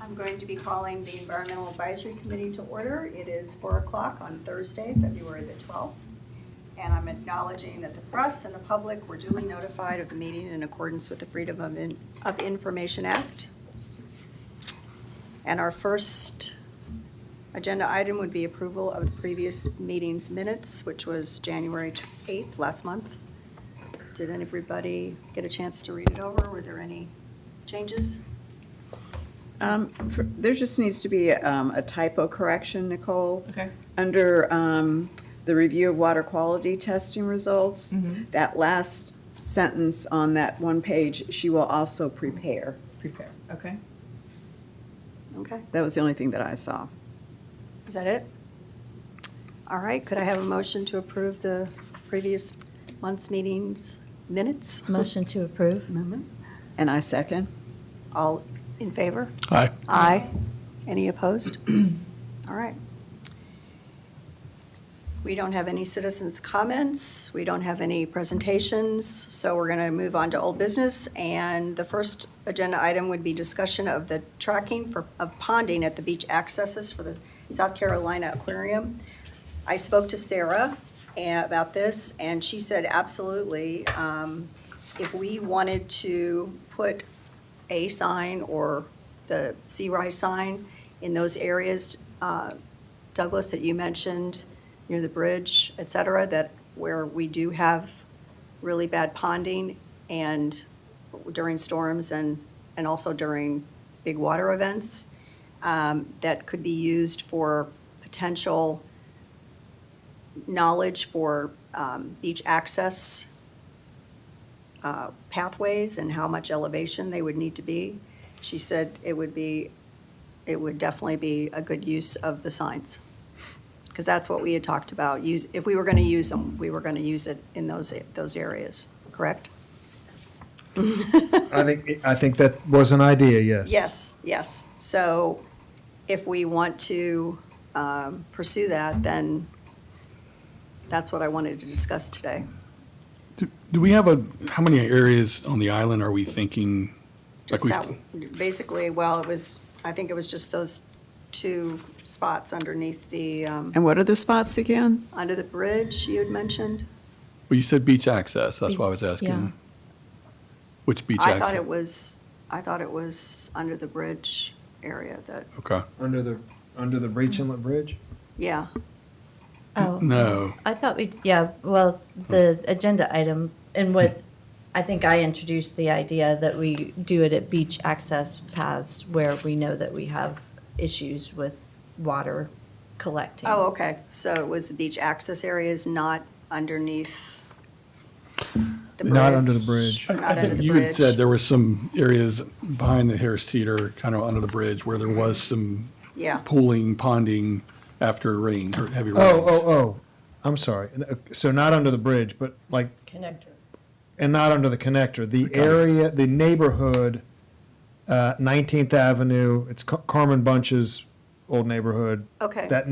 I'm going to be calling the Environmental Advisory Committee to order. It is 4 o'clock on Thursday, February the 12th. And I'm acknowledging that the press and the public were duly notified of the meeting in accordance with the Freedom of Information Act. And our first agenda item would be approval of the previous meeting's minutes, which was January 8th, last month. Did everybody get a chance to read it over? Were there any changes? There just needs to be a typo correction, Nicole. Okay. Under the review of water quality testing results, that last sentence on that one page, she will also prepare. Prepare, okay. Okay. That was the only thing that I saw. Is that it? All right, could I have a motion to approve the previous month's meetings minutes? Motion to approve. And I second. All in favor? Aye. Aye. Any opposed? All right. We don't have any citizens' comments. We don't have any presentations, so we're going to move on to old business. And the first agenda item would be discussion of the tracking of ponding at the beach accesses for the South Carolina Aquarium. I spoke to Sarah about this, and she said absolutely. If we wanted to put a sign or the Sea Rise sign in those areas, Douglas, that you mentioned, near the bridge, et cetera, that where we do have really bad ponding and during storms and also during big water events, that could be used for potential knowledge for beach access pathways and how much elevation they would need to be. She said it would definitely be a good use of the signs. Because that's what we had talked about. If we were going to use them, we were going to use it in those areas, correct? I think that was an idea, yes. Yes. So if we want to pursue that, then that's what I wanted to discuss today. Do we have how many areas on the island are we thinking? Just we've- that, basically, well, I think it was just those two spots underneath the, And what are the spots again? under the bridge you had mentioned. Well, you said beach access, that's why I was asking. Yeah. Which beach I access? thought it was under the bridge area that, Okay. Under the Breach Inlet Bridge? yeah. Oh. No. I thought well, the agenda item, and what, I think I introduced the idea that we do it at beach access paths where we know that we have issues with water collecting. Oh, okay. So it was the beach access areas, not underneath the bridge? Not under the bridge. Not I under think the you had bridge. said there were some areas behind the Harris Teeter, kind of under the bridge, where there was some Yeah. pooling, ponding after rain, or heavy rains. Oh, I'm sorry. So not under the bridge, but like, Connector. and not under the connector. The area, the neighborhood, 19th Avenue, it's Carmen Bunch's old neighborhood. Okay. That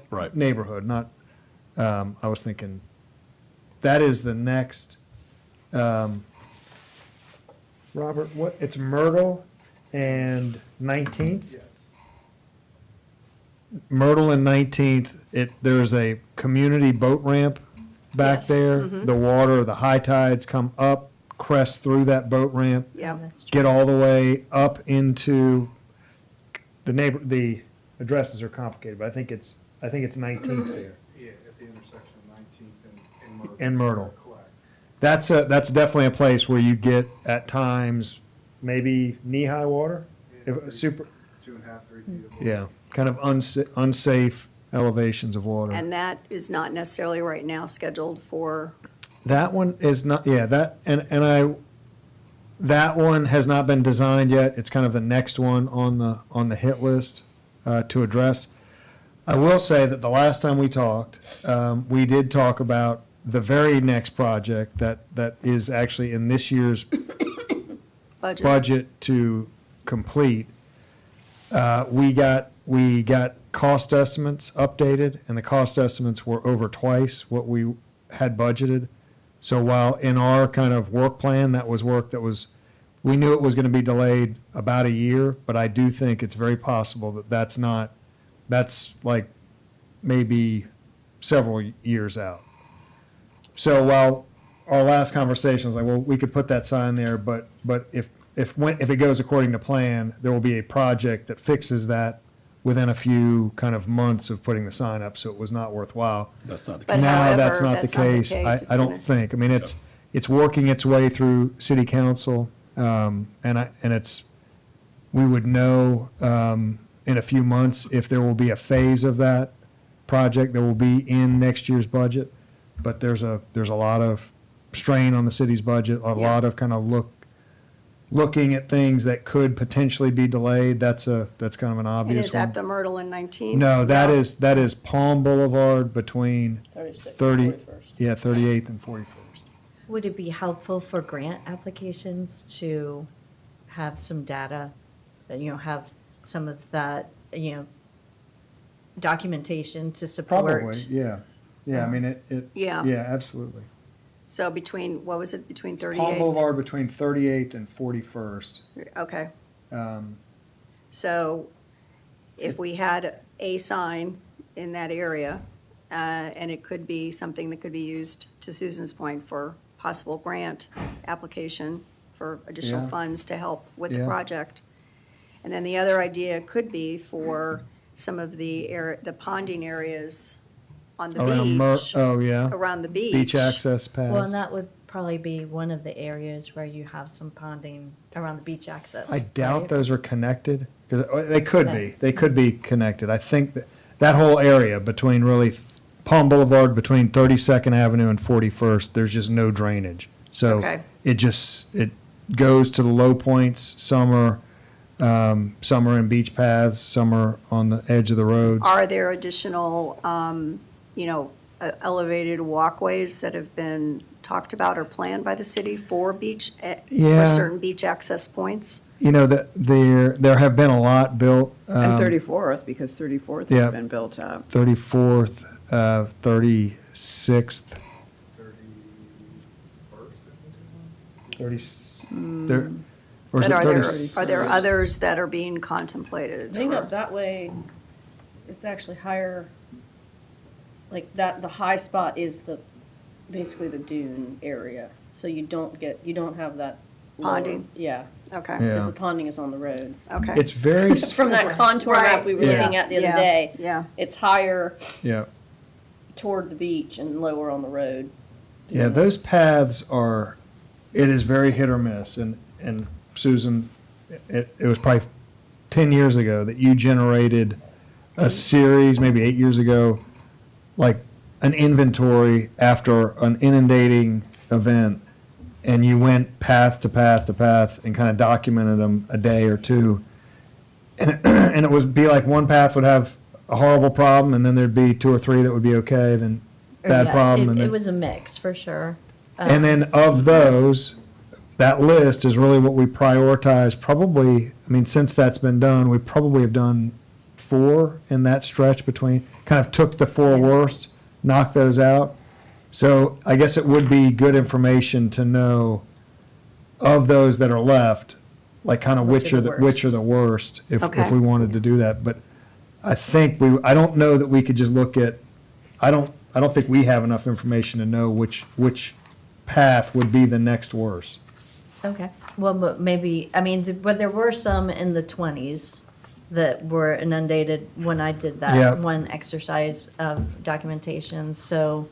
Right. neighborhood, not, I was thinking, that is the next, Robert, it's Myrtle and 19th? Yes. Myrtle and 19th, there's a community boat ramp back Yes. there. The water, the high tides come up, crest through that boat ramp, Yeah. That's true. get all the way up into the addresses are complicated, but I think it's 19th there. Yeah, at the intersection of 19th and Myrtle. And Myrtle. Correct. That's definitely a place where you get at times maybe knee-high water. If super, 2.5, 3 feet of water. yeah, kind of unsafe elevations of water. And that is not necessarily right now scheduled for, That one is not, yeah, that one has not been designed yet. It's kind of the next one on the hit list to address. I will say that the last time we talked, we did talk about the very next project that is actually in this year's budget to complete. We got cost estimates updated, and the cost estimates were over twice what we had budgeted. So while in our kind of work plan, that was work that was we knew it was going to be delayed about a year, but I do think it's very possible that that's like maybe several years out. So while our last conversation was like, well, we could put that sign there, but if it goes according to plan, there will be a project that fixes that within a few kind of months of putting the sign up, so it was not worthwhile. That's not the But case. Now, however, that's not the that's not the case. case. It's I don't gonna- think. I mean, it's working its way through city council, and we would know, in a few months if there will be a phase of that project that will be in next year's budget. But there's a lot of strain on the city's budget, a lot of kind of looking at things that could potentially be delayed. That's kind of an And obvious is one. that the Myrtle and 19? No, that is Palm Boulevard between 38th and 41st. Would it be helpful for grant applications to have some data, that, have some of that, documentation to support? Probably, yeah. Yeah, I mean, Yeah. yeah, absolutely. So what was it, between Palm 38? Boulevard between 38th and 41st. Okay. Um, So if we had a sign in that area, and it could be something that could be used, to Susan's point, for possible grant application for additional Yeah. funds to help with the Yeah. project. And then the other idea could be for some of the ponding areas on the Around beach. oh, yeah. Around the beach. Beach access Well, and paths. that would probably be one of the areas where you have some ponding around the beach access. I doubt right? those are connected, because they could Okay. be. They could be connected. I think that whole area between really Palm Boulevard, between 32nd Avenue and 41st, there's just no drainage. So Okay. it goes to the low points. Some are in beach paths, some are on the edge of the roads. Are there additional, elevated walkways that have been talked about or planned by the city for Yeah. for certain beach access points? There have been a lot built. And 34th, because 34th yeah. has been built up. 34th, 36th, 31st. 30, there, or is But it are there 30? others that are being contemplated? I think for- up that way, it's actually higher, like that, the high spot is basically the dune area. So you don't have that. lower- Ponding. Yeah, Okay, Yeah. because the ponding is on the road. okay. It's very, From that contour map we were Right. looking at the Yeah, other day, yeah. it's higher yeah. toward the beach and lower on the road. Yeah, those paths it is very hit or miss. And Susan, it was probably 10 years ago that you generated a series, maybe 8 years ago, like an inventory after an inundating event. And you went path to path to path and kind of documented them a day or two. And it would be like one path would have a horrible problem, and then there'd be two or three that would be okay, then Or, bad yeah, problem. and It then, was a mix, for sure. and then of those, that list is really what we prioritize. Probably, I mean, since that's been done, we probably have done 4 in that stretch between, kind of took the 4 Yeah. worst, knocked those out. So I guess it would be good information to know of those that are left, like kind of which are the worst, if Okay. we wanted to do that. But I think I don't know that we could just look at, I don't think we have enough information to know which path would be the next worst. Okay, well, but maybe, I mean, but there were some in the 20s that were inundated when I did Yeah. that one exercise of documentation, so,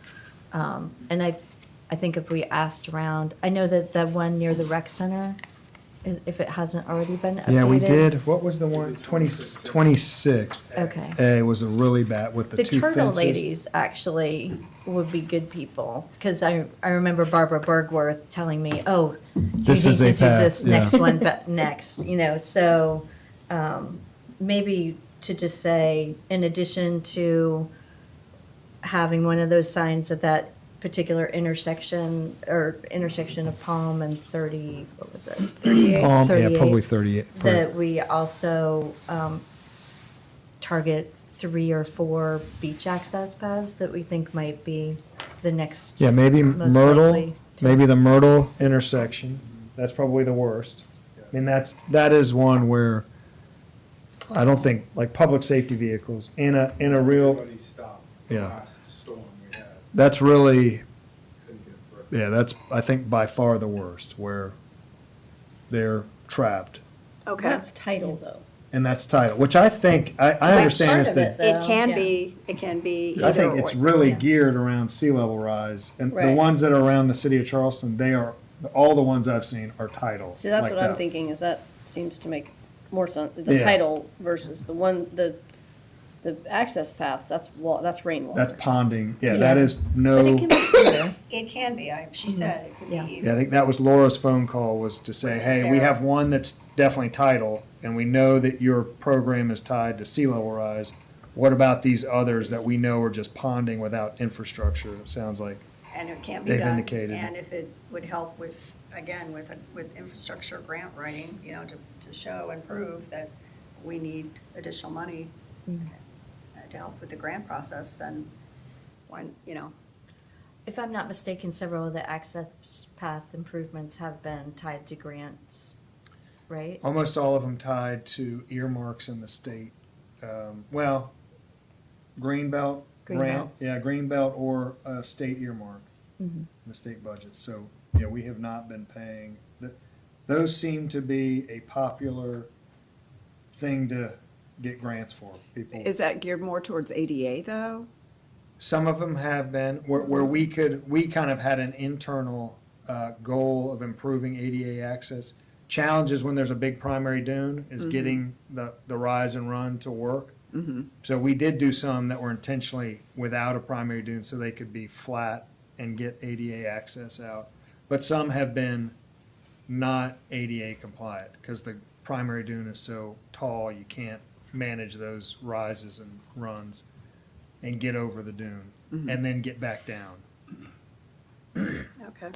and I think if we asked around, I know that the one near the rec center, if it hasn't already been updated. Yeah, we did. What was the one? 26th. Okay. It was a really bad with the The two turtle fences. ladies actually would be good people, because I remember Barbara Bergworth telling me, oh, you need This is to a do path, this yeah. next one, but next, so maybe to just say, in addition to having one of those signs at that particular intersection, or intersection of Palm and 30, what was it? 38. Yeah, 38. probably 38. That we also target 3 or 4 beach access paths that we think might be the next. Yeah, maybe most Myrtle, likely to- maybe the Myrtle intersection. That's probably the worst. I mean, that is one where I don't think, like, public safety vehicles in a real, Everybody stopped the Yeah. last storm we had, that's really, couldn't get through. yeah, that's, I think, by far the worst, where they're trapped. Okay. That's title though. And that's title, which I think, I understand part is of that, it, It can Yeah. be, it can be either I think or. it's really Yeah. geared around sea level rise. And the Right. ones that are around the city of Charleston, they are, all the ones I've seen are title. See, that's like what I'm that. thinking, is that seems to make more sense, the Yeah. title versus the access paths, that's rainwater. That's ponding, yeah, Yeah. that is But it no, can be clear. It can be, she said it could Yeah. be. yeah, I think that was Laura's phone call, was to say, Was to hey, we Sarah. have one that's definitely title, and we know that your program is tied to sea level rise. What about these others that we know are just ponding without infrastructure? It sounds like, And it can be They've done. indicated. And if it would help with, again, with infrastructure grant writing, to show and prove that we need additional money to help with the grant process, then when, If I'm not mistaken, several of the access path improvements have been tied to grants, right? almost all of them tied to earmarks in the state. Well, Greenbelt grant, Greenbelt. yeah, Greenbelt or a state earmark in the state budget. So, yeah, we have not been paying. Those seem to be a popular thing to get grants for. People, Is that geared more towards ADA, though? some of them have been, where we kind of had an internal goal of improving ADA access. Challenges when there's a big primary dune is getting the rise and run to work. So we did do some that were intentionally without a primary dune so they could be flat and get ADA access out. But some have been not ADA compliant because the primary dune is so tall, you can't manage those rises and runs and get over the dune and then get back down. okay.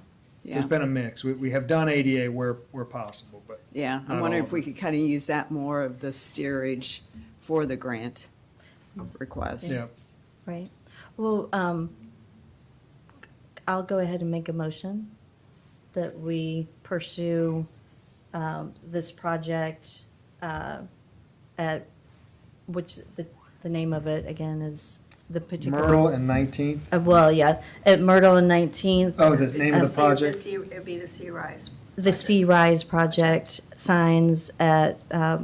So it's been a mix. We have done ADA where possible, but Yeah, Not I wonder all if of we them. could kind of use that more of the steerage for the grant request. yeah. Right. Well, I'll go ahead and make a motion that we pursue this project at, which the name of it again is the particular. Myrtle and 19th. Well, yeah, at Myrtle and 19th. Oh, the name of the project? It'd be the Sea Rise. The Sea Rise project, signs at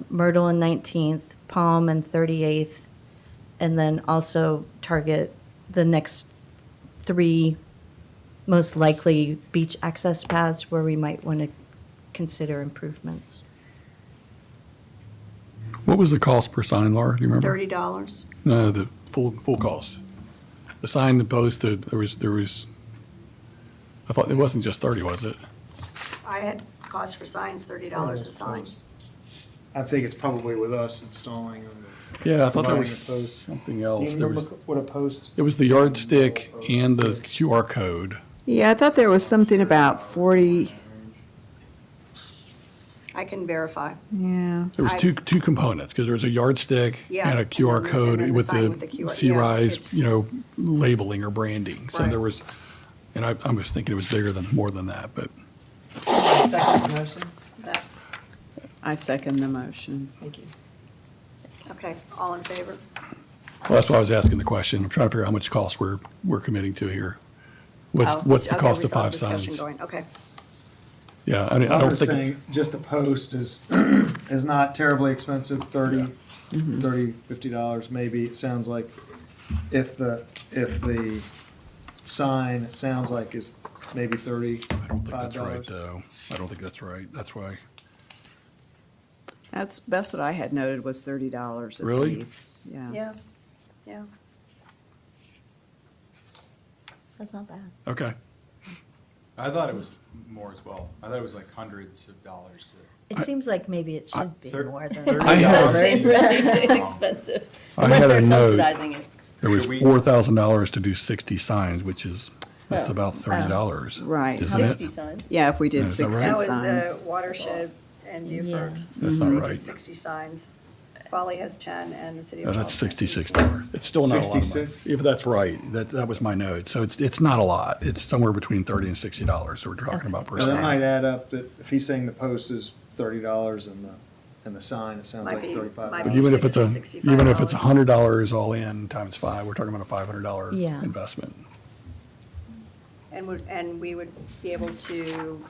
Myrtle and 19th, Palm and 38th, and then also target the next 3 most likely beach access paths where we might want to consider improvements. What was the cost per sign, Laura? Do you remember? $30. No, the full cost. The sign that posted, there was, I thought it wasn't just 30, was it? I had cost for signs, $30 a sign. I think it's probably with us installing them. Yeah, I thought there Providing was a post. something Do you else. There remember was, what a post? it was the yardstick and the QR code. Yeah, I thought there was something about 40, I can verify. yeah. There was I- two components, because there was a yardstick Yeah, and a QR and then- code and then the with sign with the the QR, Sea yeah, Rise, it's- labeling or branding. So Right. there was, and I was thinking it was bigger than, more than that, but Second motion. That's, I second the motion. Thank you. okay, all in favor? well, that's why I was asking the question. I'm trying to figure out how much cost we're committing to here. Oh, What's the okay, cost we of still have 5 discussion signs? going. Okay, Yeah, I mean, I I don't was think it's. saying, just a post is, is not terribly expensive, $30, $50 maybe. It sounds like if the sign, it sounds like is maybe $35. I don't think that's right, though. I don't think that's right. That's why. That's what I had noted was $30 a Really? piece. Yes. yeah. That's not bad. Okay. I thought it was more as well. I thought it was like hundreds of dollars to. It seems like maybe it should be third- more than. I had- It's really expensive, I unless had a they're note. subsidizing it. There was Should we- $4,000 to do 60 signs, which is, that's Oh. about $30. Right. Isn't it? 60 signs. Yeah, if we did Is that right? 60 That was signs. the watershed and Beaufort. That's They not did right. 60 signs. Folly has 10 and the city of No, Charleston. that's has 18. $66. It's still not a lot of money. 66? If that's right, that was my note. So it's not a lot. It's somewhere between $30 and $60. So we're talking about per Now, that sign. might add up that if he's saying the post is $30 and the sign, it sounds Might like be- $35. might But be even if it's $60, even if it's $65. $100 all in times 5, we're talking about a $500 Yeah. investment. And we would be able to,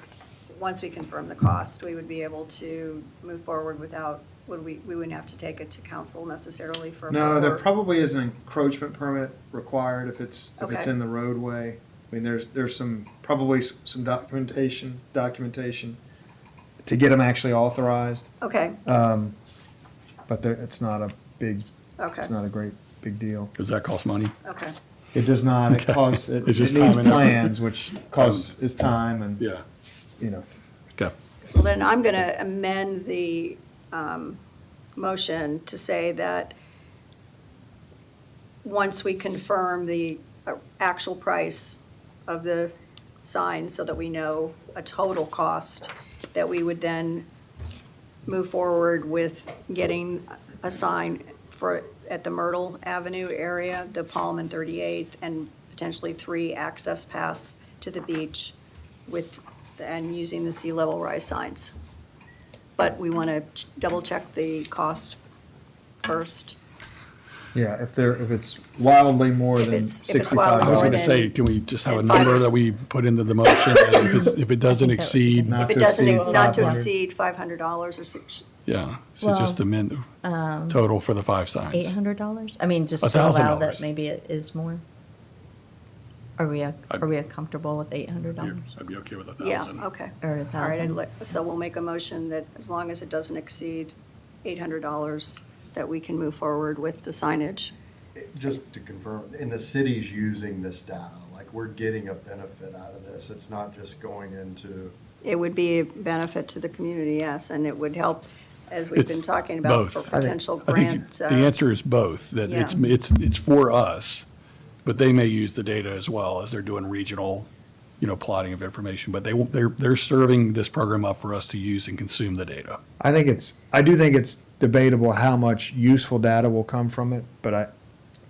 once we confirm the cost, we would be able to move forward without, we wouldn't have to take it to council necessarily for. No, there more- probably is an encroachment permit required if it's Okay. in the roadway. I mean, there's some, probably some documentation to get them actually authorized. Okay, But it's not a big, okay, it's not a great, big deal. Does that cost money? okay. It does not, it Okay. costs, it It's just it needs time and effort. plans, which costs, is time and, Yeah. you know. Okay. Well, then I'm going to amend the motion to say that once we confirm the actual price of the sign so that we know a total cost, that we would then move forward with getting a sign for, at the Myrtle Avenue area, the Palm and 38th, and potentially 3 access paths to the beach with, and using the sea level rise signs. But we want to double check the cost first. Yeah, if it's wildly more If than it's $65. wildly I was more going to than- say, can we just have a and 5 number or that we put into the motion? And if it doesn't exceed, Not If it to doesn't, exceed not to 500. exceed $500 or six, yeah, so Well, just amend total for the 5 signs. $800? I mean, just to $1,000. allow that maybe it is more? Are we comfortable with $800 I'd be okay with yeah, 1,000. okay. or All right, 1,000? so we'll make a motion that as long as it doesn't exceed $800, that we can move forward with the signage. Just to confirm, and the city's using this data, like we're getting a benefit out of this. It's not just going into, It would be a benefit to the community, yes, and it would help, as we've been It's talking about, for both. potential I think grant. the answer is both, that yeah. it's for us, but they may use the data as well as they're doing regional, plotting of information. But they're serving this program up for us to use and consume the data. I do think it's debatable how much useful data will come from it, but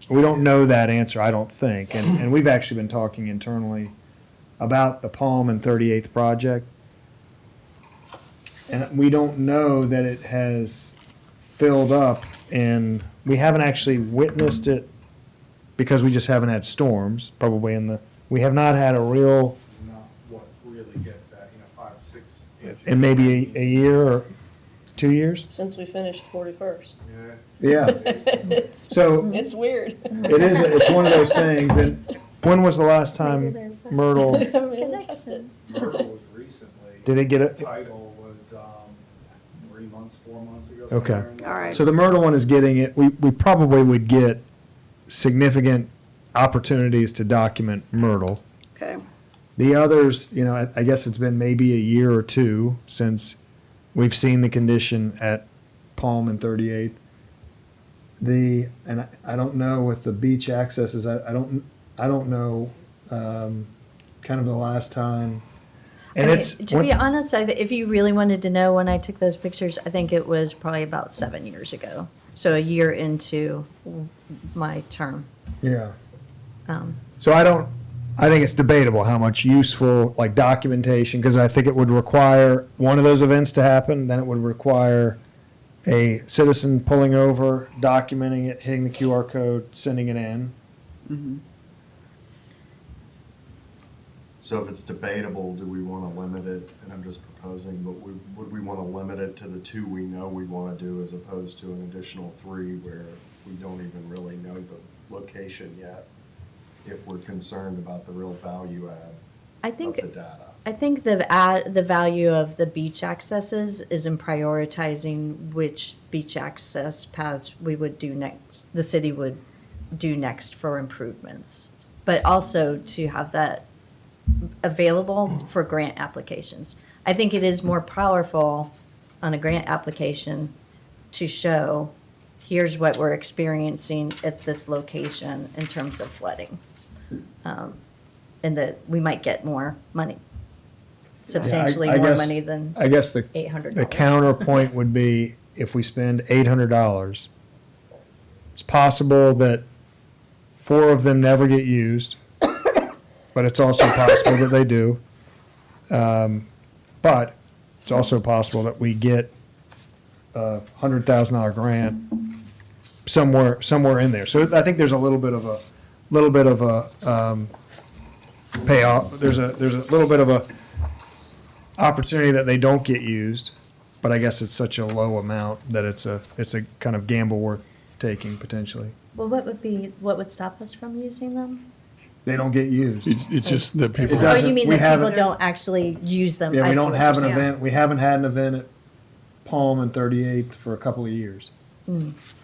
we don't know that answer, I don't think. And we've actually been talking internally about the Palm and 38th project. And we don't know that it has filled up, and we haven't actually witnessed it because we just haven't had storms, probably we have not had a real, Not what really gets that, 5, 6 inches. in maybe a year or 2 years. Since we finished 41st. Yeah. Yeah. So It's weird. it's one of those things. And when was the last time Myrtle, I haven't even tested. Myrtle was recently. did it get it? Title was 3 months, 4 months ago. Okay. somewhere in there. All right. So the Myrtle one is getting it. We probably would get significant opportunities to document Myrtle. Okay, The others, I guess it's been maybe a year or two since we've seen the condition at Palm and 38th. And I don't know with the beach accesses, I don't know, kind of the last time. And I mean, it's. to be honest, if you really wanted to know when I took those pictures, I think it was probably about 7 years ago. So a year into my term. Yeah. Um, So I think it's debatable how much useful, like documentation, because I think it would require one of those events to happen, then it would require a citizen pulling over, documenting it, hitting the QR code, sending it in. so if it's debatable, do we want to limit it? And I'm just proposing, but would we want to limit it to the 2 we know we want to do as opposed to an additional 3 where we don't even really know the location yet? If we're concerned about the real value add I of think the data. I think the value of the beach accesses is in prioritizing which beach access paths we would do next, the city would do next for improvements. But also to have that available for grant applications. I think it is more powerful on a grant application to show, here's what we're experiencing at this location in terms of flooding. And that we might get more money, substantially I more guess- money than I guess the $800. counterpoint would be if we spend $800, it's possible that 4 of them never get used, but it's also possible that they do. But it's also possible that we get a $100,000 grant somewhere in there. So I think there's a little bit of a payoff. There's a little bit of a opportunity that they don't get used, but I guess it's such a low amount that it's a kind of gamble worth taking potentially. Well, what would stop us from using them? They don't get used. It's just that people. It Oh, doesn't- you mean we that people haven't- don't actually use them? Yeah, I we see don't what have you're an saying. event, we haven't had an event at Palm and 38th for a couple of years.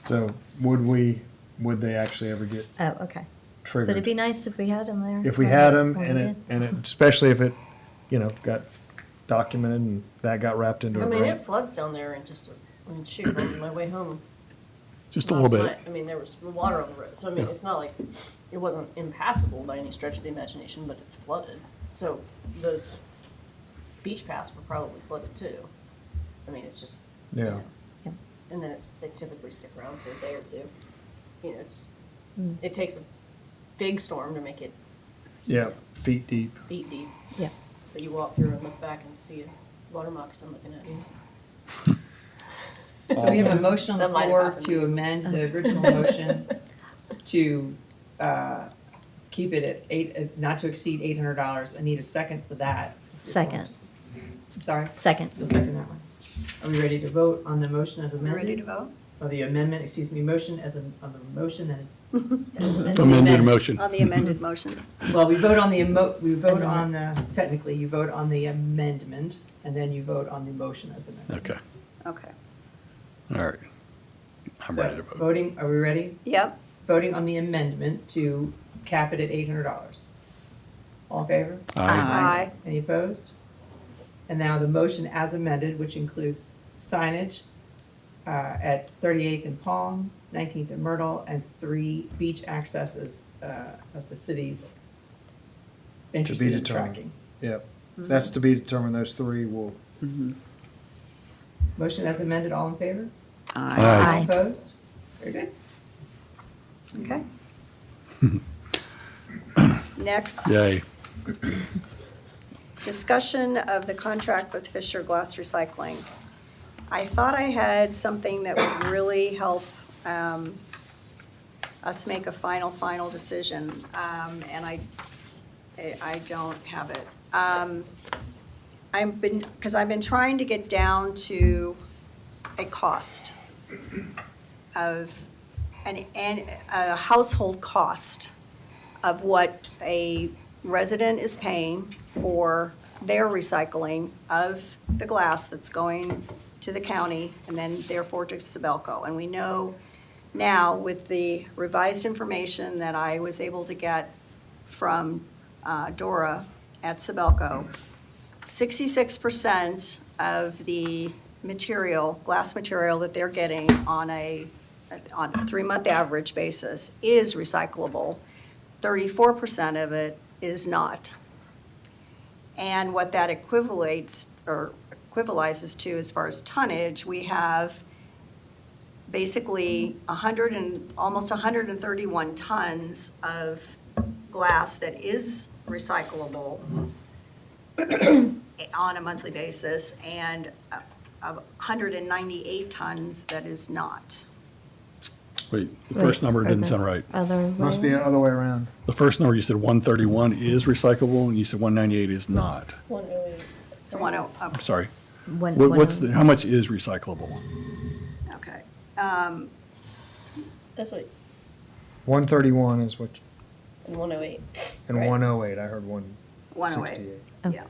So would they actually ever get Oh, okay. But it'd triggered? be nice if we had them there. If we had them when we and did. especially if it, got documented and that got wrapped into I a mean, it grant. floods down there and shoot, on my way home. Just a little last bit. night, I mean, there was water on the road, so I mean, it's not like, it wasn't impassable by any stretch of the imagination, but it's flooded. So those beach paths were probably flooded too. I mean, it's just. Yeah. Yeah. And then they typically stick around for a day or two. It takes a big storm to make it Yeah, feet deep. feet deep. Yeah. But you walk through and look back and see a water moccasin looking at you. So we have a motion on the That might have floor happened. to amend the original motion to keep it at not to exceed $800. I need a second for that. Second. I'm sorry? Second. You'll second that one. Are we ready to vote on the motion as amended? Ready to vote? Or the amendment, motion on the motion that is. Amended motion. On the amended motion. Well, we vote on technically, you vote on the amendment, and then you vote on the motion as amended. Okay, Okay. all right. I'm ready to So, vote. voting, are we ready? Yep. Voting on the amendment to cap it at $800. All in favor? Aye. Aye. Any opposed? And now the motion as amended, which includes signage at 38th and Palm, 19th and Myrtle, and 3 beach accesses of the city's interested in determined. tracking. Yep. That's to be determined. Those three will. Motion as amended, all in favor? Aye. All opposed? Very good. Okay. Next, Yay. discussion of the contract with Fisher Glass Recycling. I thought I had something that would really help us make a final decision, and I don't have it. Because I've been trying to get down to a cost of, a household cost of what a resident is paying for their recycling of the glass that's going to the county and then therefore to Sibelco. And we know now with the revised information that I was able to get from Dora at Sibelco, 66% of the material, glass material that they're getting on a 3-month average basis is recyclable. 34% of it is not. And what that equivalates or equivalizes to as far as tonnage, we have basically almost 131 tons of glass that is recyclable on a monthly basis, and 198 tons that is not. Wait, the first number didn't sound right. Other Must be way? the other way around. The first number, you said 131 is recyclable, and you said 198 is not. 108. So 10, I'm sorry. One- What's one- how much is recyclable? okay. That's what, 131 is what, and 108. and Right. 108. I heard 108. 168. Yeah.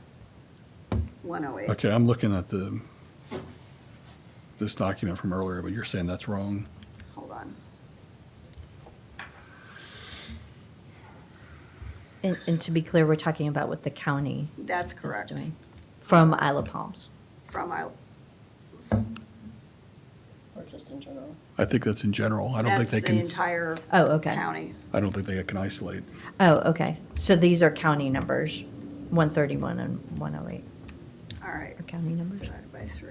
108. Okay, I'm looking at this document from earlier, but you're saying that's wrong. Hold on. And to be clear, we're talking about what the county That's is correct. doing from Isle of Palms. From our, Or just in general. I think that's in general. I don't think that's they the can, entire Oh, okay. county. I don't think they can isolate. Oh, okay. So these are county numbers, 131 and 108 All right. are county numbers. Divided by 3.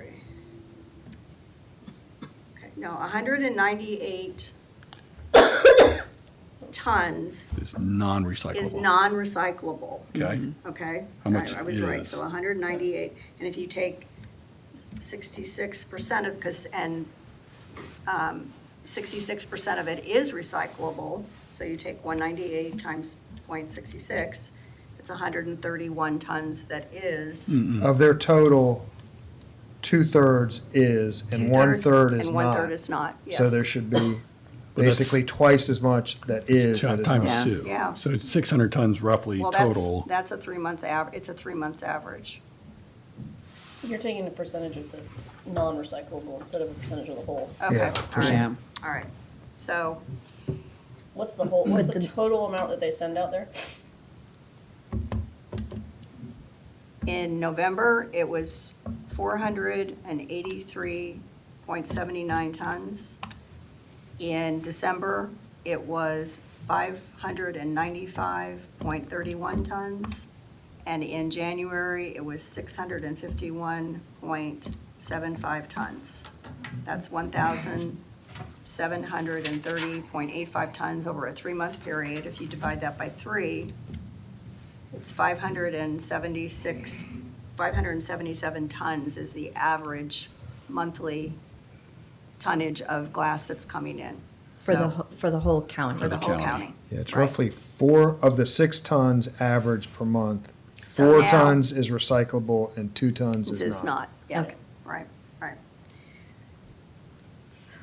Okay, no, 198 tons It's non-recyclable. is non-recyclable, Okay, okay? How much I was right, is? so 198, and if you take 66% of, because, and 66% of it is recyclable, so you take 198 times 0.66, it's 131 tons that is. Of their total, 2/3 is, and 1/3 is And 1/3 not. is not, yes. So there should be But that's- basically twice as much that is that is Times not. two. Yeah. So it's 600 tons roughly Well, total. that's a 3-month it's a 3-month average. You're taking a percentage of the non-recyclable instead of a percentage of the whole. Okay, Yeah, all right, percent. all right. So, What's the whole, what's the total amount that they send out there? in November, it was 483.79 tons. In December, it was 595.31 tons. And in January, it was 651.75 tons. That's 1,730.85 tons over a 3-month period. If you divide that by 3, it's 577 tons is the average monthly tonnage of glass that's coming in. For the, So, for the whole county. for the whole county. county. Yeah, it's Right. roughly 4 of the 6 tons average per month. So 4 now- tons is recyclable and 2 tons is not. It's not, yeah, Okay. right, right.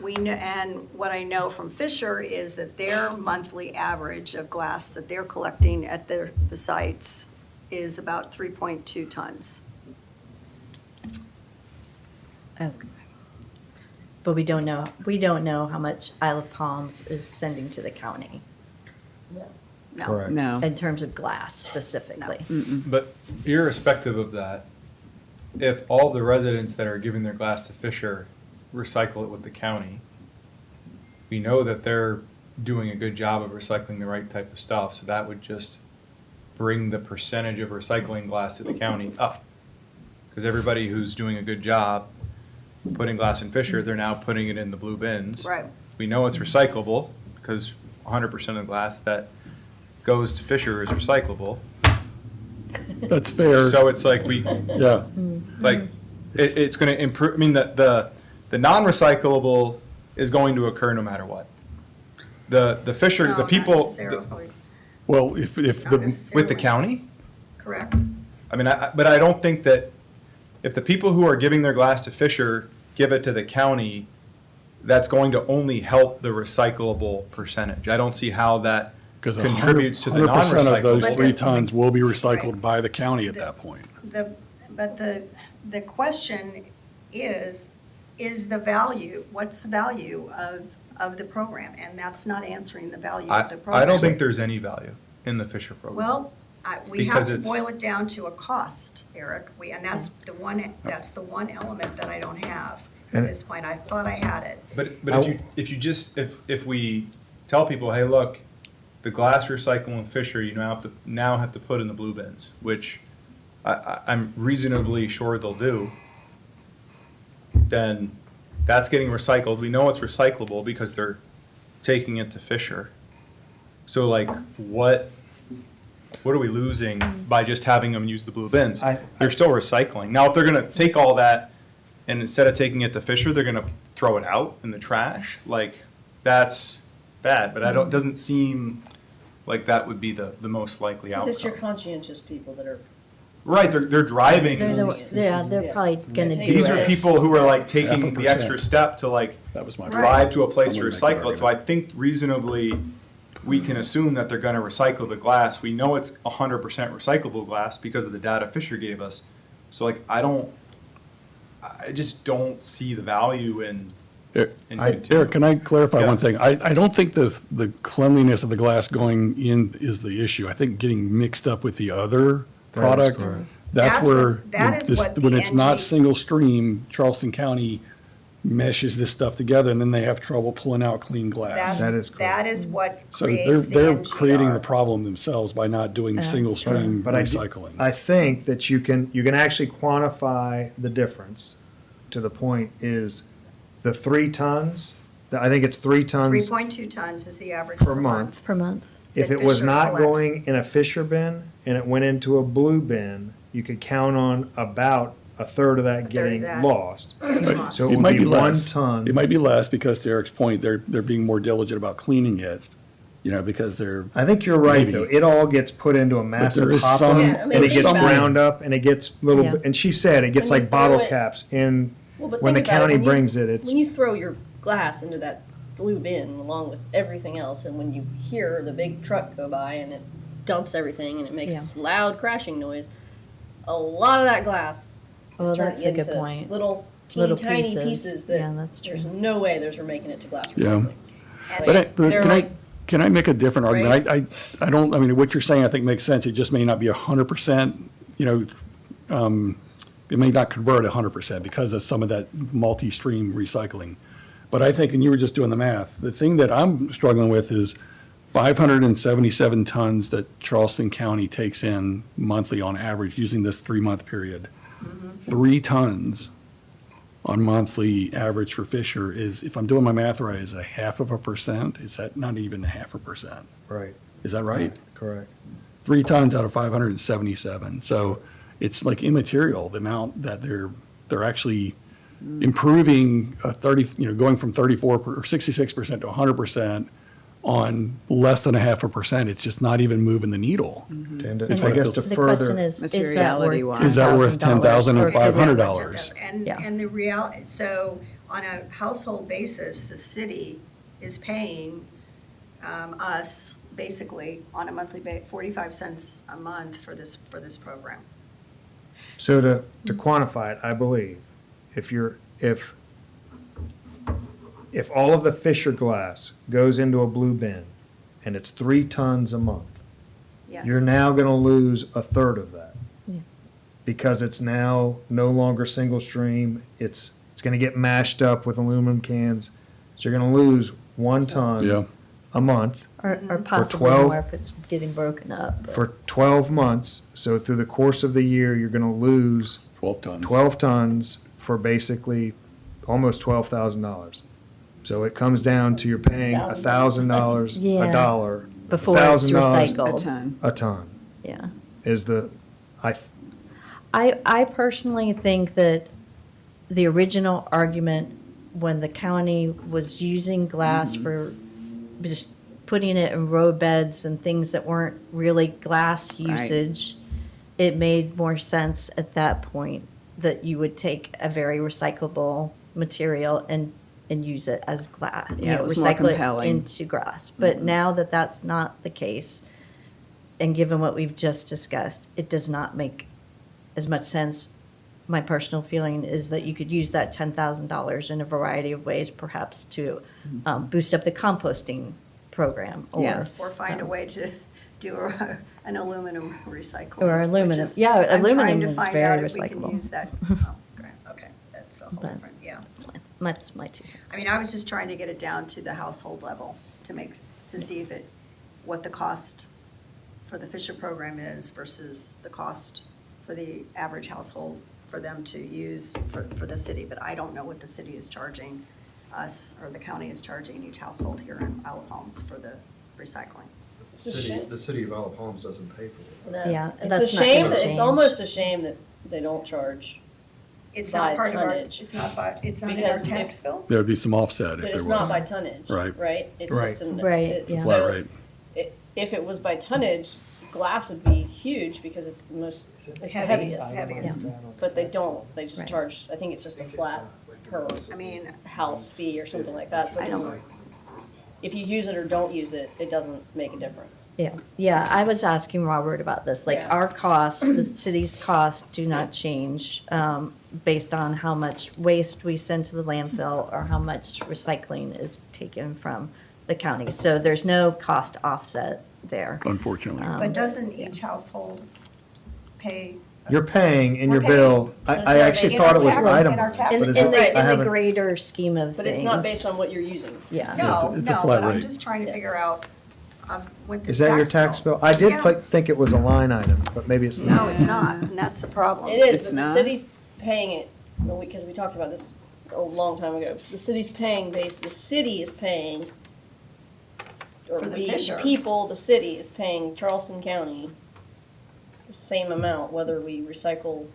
We know, and what I know from Fisher is that their monthly average of glass that they're collecting at the sites is about 3.2 tons. Okay. But we don't know how much Isle of Palms is sending to the county No. Correct. No. in terms of glass specifically. But irrespective of that, if all the residents that are giving their glass to Fisher recycle it with the county, we know that they're doing a good job of recycling the right type of stuff, so that would just bring the percentage of recycling glass to the county up. Because everybody who's doing a good job putting glass in Fisher, they're now putting it in the blue bins. Right. We know it's recyclable, because 100% of the glass that goes to Fisher is recyclable. That's fair. So it's like Yeah. like, it's gonna improve, I mean, the non-recyclable is going to occur no matter what. The Fisher, No, the not people, necessarily. Well, if Not the, necessarily. with the county? Correct. I mean, but I don't think that if the people who are giving their glass to Fisher give it to the county, that's going to only help the recyclable percentage. I don't see how that because contributes to the 100% of those non-recyclable. 3 tons will be recycled Right. by the county at that point. But the question is the value, what's the value of the program? And that's not answering the value of the program. I don't think there's any value in the Fisher program. Well, we have Because to it's- boil it down to a cost, Eric. And that's the one element that I don't have at And- this point. I thought I had it. But if you just, if we tell people, hey, look, the glass recycling with Fisher, you now have to put in the blue bins, which I'm reasonably sure they'll do, then that's getting recycled. We know it's recyclable because they're taking it to Fisher. So like, what are we losing by just having them use the blue bins? They're still recycling. Now, if they're gonna take all that and instead of taking it to Fisher, they're gonna throw it out in the trash, like, that's bad, but it doesn't seem like that would be the most likely outcome. It's your conscientious people that are, Right, they're driving. They're probably gonna do it. These are people who are like Half taking a the extra percent. step to like That was my. drive to a place to I'm gonna make that recycle it. So I think reasonably, we can assume that they're gonna recycle the glass. We know it's 100% recyclable glass because of the data Fisher gave us. So like, I just don't see the value in. Eric, can I clarify Yeah. one thing? I don't think the cleanliness of the glass going in is the issue. I think getting mixed up with the other That is product, correct. That's that's where, what's- that is what the when it's not NG single stream, Charleston County meshes this stuff together and then they have trouble pulling out clean glass. That is correct. That is what So creates the they're creating the NGR. problem themselves by not doing single stream But I recycling. I think that you can actually quantify the difference. To the point is the 3 tons, I think it's 3 tons 3.2 tons is the average Per per month. month. Per month. If that it was Fisher not collects. going in a Fisher bin and it went into a blue bin, you could count on about a third of that getting that. lost. So it It would might be be one less. ton. It might be less because to Eric's point, they're being more diligent about cleaning it, because they're, I think you're right, Maybe. though. It all gets put into a massive is hopper, some- Yeah, I mean, and it think gets about it. ground up, and it gets little, Yeah. and she said, it gets When you like bottle throw it- caps in, Well, but when the think about it, county when you- brings it, it's, When you throw your glass into that blue bin along with everything else, and when you hear the big truck go by and it dumps everything and it makes Yeah. this loud crashing noise, a lot of that glass Well, is turning that's a good into point. little Little tiny pieces. pieces that Yeah, that's there's true. no way those are making it to glass Yeah. recycling. but Like, but they're can I, like- can I make a different argument? Right? I don't, I mean, what you're saying, I think makes sense. It just may not be 100%, it may not convert 100% because of some of that multi-stream recycling. But I think, and you were just doing the math, the thing that I'm struggling with is 577 tons that Charleston County takes in monthly on average using this 3-month period. 3 tons on monthly average for Fisher is, if I'm doing my math right, is 0.5%. Is that not even 0.5%? right, Is that right? correct. 3 tons out of 577. So it's like immaterial, the amount that they're actually improving going from 34 or 66% to 100% on less than 0.5%. It's just not even moving the needle. And It's I what it guess feels- to The question further, is that materiality-wise. worth Is that worth $10,000 or $10,000 $500? And, Yeah. and the so on a household basis, the city is paying us basically on a monthly 45 cents a month for this program. so to quantify it, I believe, if all of the Fisher glass goes into a blue bin, and it's 3 tons a month, Yes. you're now gonna lose a third of that. Yeah. Because it's now no longer single stream, it's gonna get mashed up with aluminum cans, so you're gonna lose 1 Yeah. ton a month Or possibly 12 more if it's getting broken up. but- for 12 months. So through the course of the year, you're gonna lose 12 tons. 12 tons for basically almost $12,000. So it comes down to you're paying $1,000 a Yeah. dollar. Before it's $1,000 A recycled. ton. A ton Yeah. is I personally think that the original argument, when the county was using glass for just putting it in road beds and things that weren't really glass Right. usage, it made more sense at that point that you would take a very recyclable material and use it as glass. Yeah, it was more recycle it compelling. into glass. But now that that's not the case, and given what we've just discussed, it does not make as much sense. My personal feeling is that you could use that $10,000 in a variety of ways, perhaps to boost up the composting program. Yes. Or find a way to do an aluminum recycle. Or aluminum. which is- Yeah, I'm trying aluminum to is find very out if we can recyclable. use that. Oh, great, okay, that's a whole But- different, yeah. That's my 2 cents. I mean, I was just trying to get it down to the household level to see what the cost for the Fisher program is versus the cost for the average household for them to use for the city. But I don't know what the city is charging us, or the county is charging each household here in Isle of Palms for the recycling. The city of Isle of Palms doesn't pay for it. No. Yeah, It's that's a not shame, gonna that- change. it's almost a shame that they don't charge, It's By not part of our, tonnage. it's not in our Because if- tax bill? There would be some offset if but there it's was. not by tonnage, Right. right? It's Right. just an. Right, it- yeah. Flat so rate. If it was by tonnage, glass would be huge because it's the most, it's the heaviest. Heaviest. But they don't, they just Right. charge, I think it's just a flat per I mean, house fee or something like that, so it I don't- doesn't, if you use it or don't use it, it doesn't make a difference. Yeah, I was asking Robert about this, like, Yeah. our costs, the city's costs do not change, based on how much waste we send to the landfill or how much recycling is taken from the county. So there's no cost offset there. Unfortunately. but doesn't each household pay? You're paying in your We're bill. I Instead of actually in thought our it was tax- in item. our tax In, But in is it- the, I in the haven't- greater scheme of But things. it's not based on what you're using. Yeah. No, it's a no, flat but I'm rate. just trying to figure out with this Is that your tax bill? I did think it was a line item, but maybe it's not. No, it's not, and that's the problem. It is, It's but the not? city's paying it, because we talked about this a long time ago. The city's paying the city is paying, or For the we, Fisher. the people, the city is paying Charleston County the same amount, whether we recycle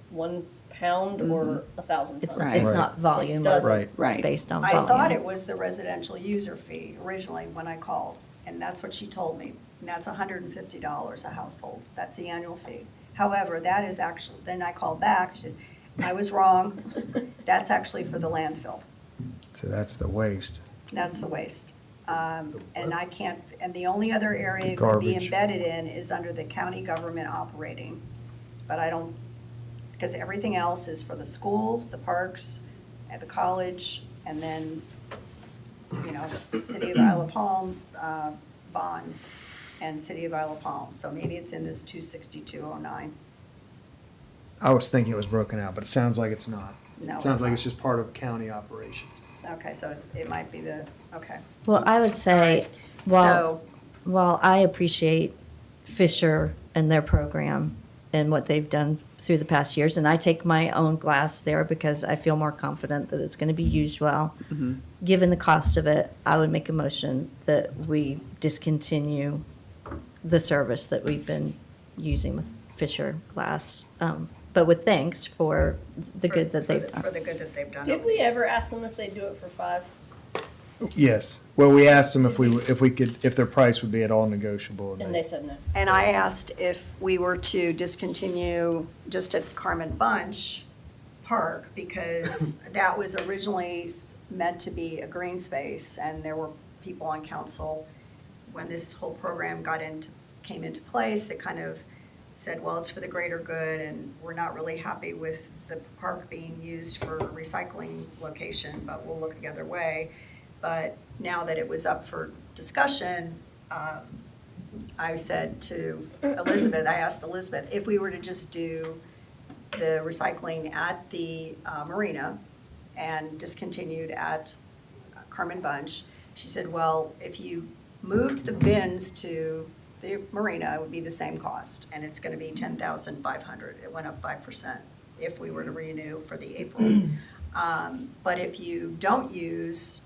1 pound or 1,000 It's, tons. it's Right. not volume, Doesn't. Right. Right. based on I volume. thought it was the residential user fee originally when I called, and that's what she told me. And that's $150 a household. That's the annual fee. However, that is actually, then I called back, she said, I was wrong. That's actually for the landfill. So that's the waste. That's the waste. And I can't, and the only other area it could be Garbage. embedded in is under the county government operating. But I don't, because everything else is for the schools, the parks, at the college, and then, you know, the City of Isle of Palms, bonds, and City of Isle of Palms. So maybe it's in this 26209. I was thinking it was broken out, but it sounds like it's not. No, It sounds it's like not. it's just part of county operations. Okay, so it might be the, okay. Well, I would say, So, while I appreciate Fisher and their program and what they've done through the past years, and I take my own glass there because I feel more confident that it's going to be used well. Given the cost of it, I would make a motion that we discontinue the service that we've been using with Fisher Glass, but with thanks for the good that they've For done. the good that they've done. Did over we the years. ever ask them if they do it for 5? Yes. Well, we asked them if we could, if their price would be at all negotiable. And they said no. And I asked if we were to discontinue just at Carmen Bunch Park, because that was originally meant to be a green space, and there were people on council, when this whole program came into place, that kind of said, well, it's for the greater good, and we're not really happy with the park being used for a recycling location, but we'll look the other way. But now that it was up for discussion, I said to Elizabeth, I asked Elizabeth, if we were to just do the recycling at the marina and discontinued at Carmen Bunch, she said, well, if you moved the bins to the marina, it would be the same cost, and it's gonna be $10,500. It went up 5% if we were to renew for the April. But if you don't use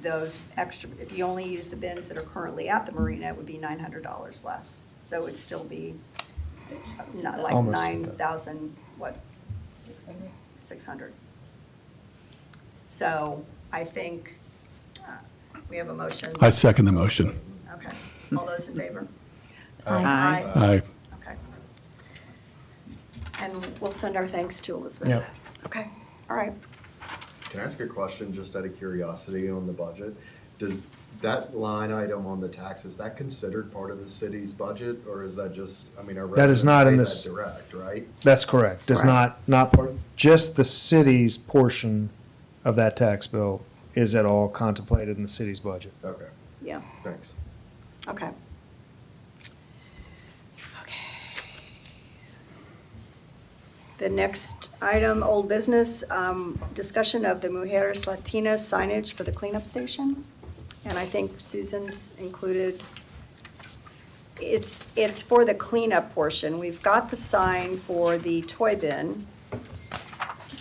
those extra, if you only use the bins that are currently at the marina, it would be $900 less. So it'd still be not like Almost 9,000, what, 600. So I think we have a motion. I second the motion. Okay, all those in favor? Aye. Aye. Okay. And we'll send our thanks to Elizabeth. Yep. Okay, all right. Can I ask a question just out of curiosity on the budget? Does that line item on the tax, is that considered part of the city's budget, or is that just, I mean, our That is residents not in pay this- that direct, right? That's correct. Does Right. not part, just the city's portion of that tax bill is at all contemplated in the city's budget. Okay, Yeah, thanks. okay. The next item, old business, discussion of the Mujeres Latinas signage for the cleanup station. And I think Susan's included, it's for the cleanup portion. We've got the sign for the toy bin,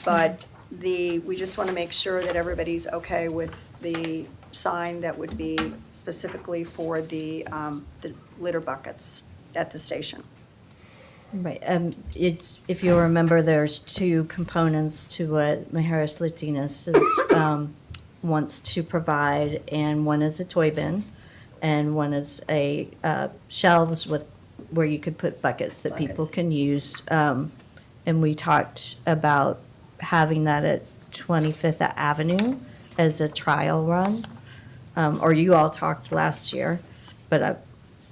but we just want to make sure that everybody's okay with the sign that would be specifically for the litter buckets at the station. Right, it's, if you'll remember, there's two components to what Mujeres Latinas is, wants to provide, and one is a toy bin, and one is a, shelves with, where you could put buckets that people Buckets. can use. And we talked about having that at 25th Avenue as a trial run. Or you all talked last year, but I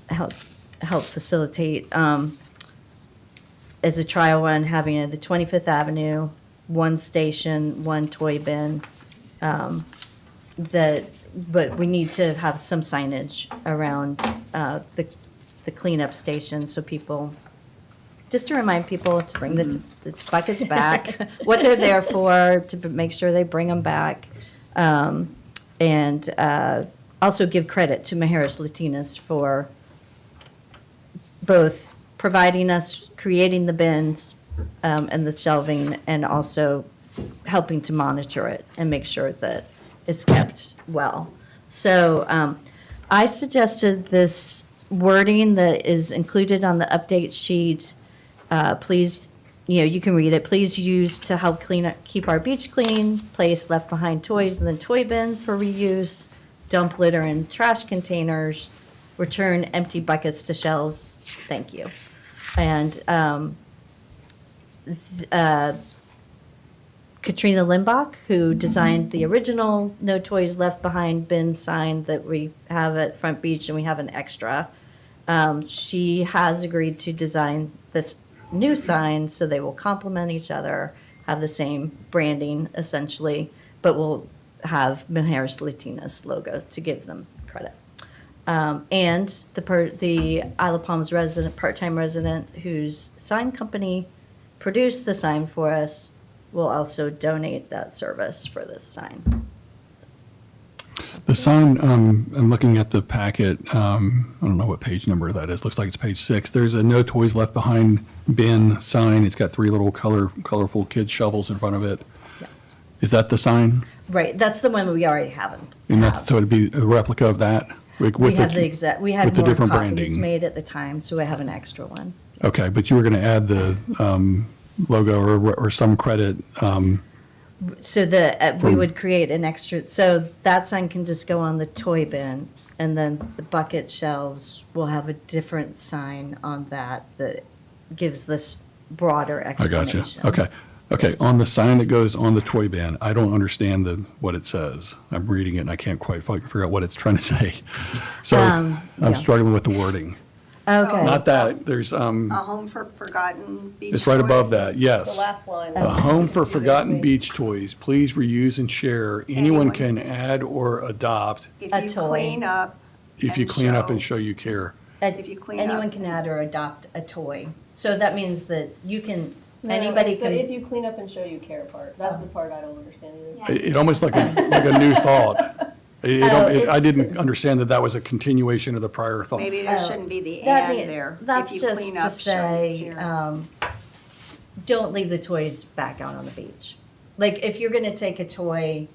helped facilitate, as a trial run, having it at the 25th Avenue, one station, one toy bin. But we need to have some signage around the cleanup station so people, just to remind people to bring the buckets back, what they're there for, to make sure they bring them back. And also give credit to Mujeres Latinas for both providing us, creating the bins and the shelving, and also helping to monitor it and make sure that it's kept well. So I suggested this wording that is included on the update sheet. Please, you can read it. Please use to help keep our beach clean, place left behind toys in the toy bin for reuse, dump litter in trash containers, return empty buckets to shelves. Thank you. And Katrina Limbach, who designed the original No Toys Left Behind bin sign that we have at Front Beach, and we have an extra. She has agreed to design this new sign, so they will complement each other, have the same branding essentially, but will have Mujeres Latinas logo to give them credit. And the Isle of Palms resident, part-time resident whose sign company produced the sign for us will also donate that service for this sign. The sign, I'm looking at the packet, I don't know what page number that is, looks like it's page 6. There's a No Toys Left Behind bin sign. It's got 3 little colorful kids shovels in front of it. Yeah. Is that the sign? Right, that's the one we already have. And that's, so it'd be a replica of that? We have the exact, we had with the more different copies branding. made at the time, so I have an extra one. Okay, but you were going to add the logo or some credit. So we From- would create an extra, so that sign can just go on the toy bin, and then the bucket shelves will have a different sign on that gives this broader I got explanation. you. Okay, on the sign that goes on the toy bin, I don't understand what it says. I'm reading it and I can't quite figure out what it's trying to say. So I'm yeah. struggling with the wording. Okay. Not that, there's, A home for forgotten beach it's right above toys. that, yes. The last line. A home for Confusing forgotten me. beach toys, please reuse and share. Anyone Anyone. can add or adopt If A you toy. clean up. if you clean up and show you care. If you clean up. Anyone can add or adopt a toy. So that means that you can, No, anybody it's the if can, you clean up and show you care part. That's the part I don't understand either. It almost like a new thought. Oh, I it's- didn't understand that was a continuation of the prior thought. Maybe there shouldn't be the that and mean- there. that's If you just clean to up, show you say, care. don't leave the toys back out on the beach. Like, if you're gonna take a toy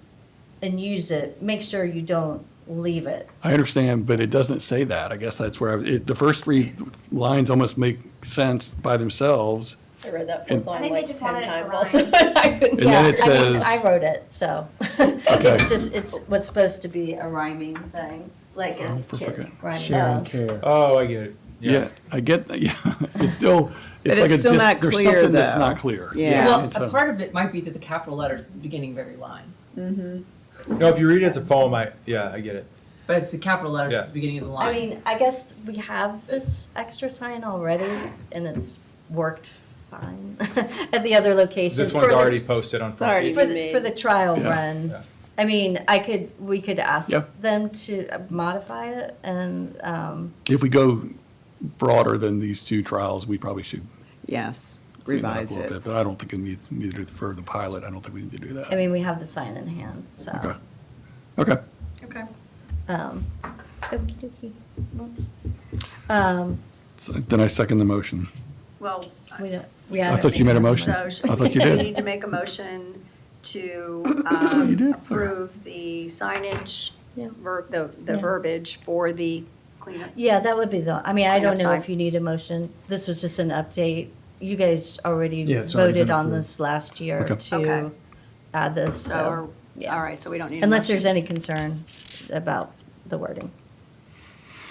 and use it, make sure you don't leave it. I understand, but it doesn't say that. I guess that's where, the first 3 lines almost make sense by themselves. I read that And- fourth I line think they like just 10 wanted it to times rhyme. also. I couldn't. And then Yeah, it I mean, says- I wrote it, so. Okay. It's just, it's what's supposed to be a rhyming thing, like a for kid forget- rhyming. Sharing care. Oh, I get it. Yeah, I get, yeah, it's still, it's But like it's still not there's clear, something that's though. not clear. Yeah. Well, it's a part of it might be that the capital letters at the beginning of every line, No, if you read it as a poem, I get it. but it's the capital letters Yeah. at the beginning of the I line. mean, I guess we have this extra sign already, and it's worked fine at the other locations. This For one's the- already posted on Front already Page. For been the, for made. the trial Yeah. run. Yeah. I mean, we could ask Yeah. them to modify it, and, If we go broader than these 2 trials, we probably should Yes, clean that up a revise little it.it. But I don't think it needs, for the pilot, I don't think we need to do that. I mean, we have the sign in hand, so. Okay. Okay. Okay. Okey-dokey. So then I second the motion. Well, We don't, I thought you made a motion. so I thought you we did. need to make a motion to You did? approve the signage, Yeah. the Yeah. verbiage for the cleanup. Yeah, that would be I mean, I Cleanup don't know sign. if you need a motion. This was just an update. You guys already Yeah, it's already voted been on approved. this last year Okay. to Okay. add this, So, so, yeah. all right, so we don't need a Unless there's motion. any concern about the wording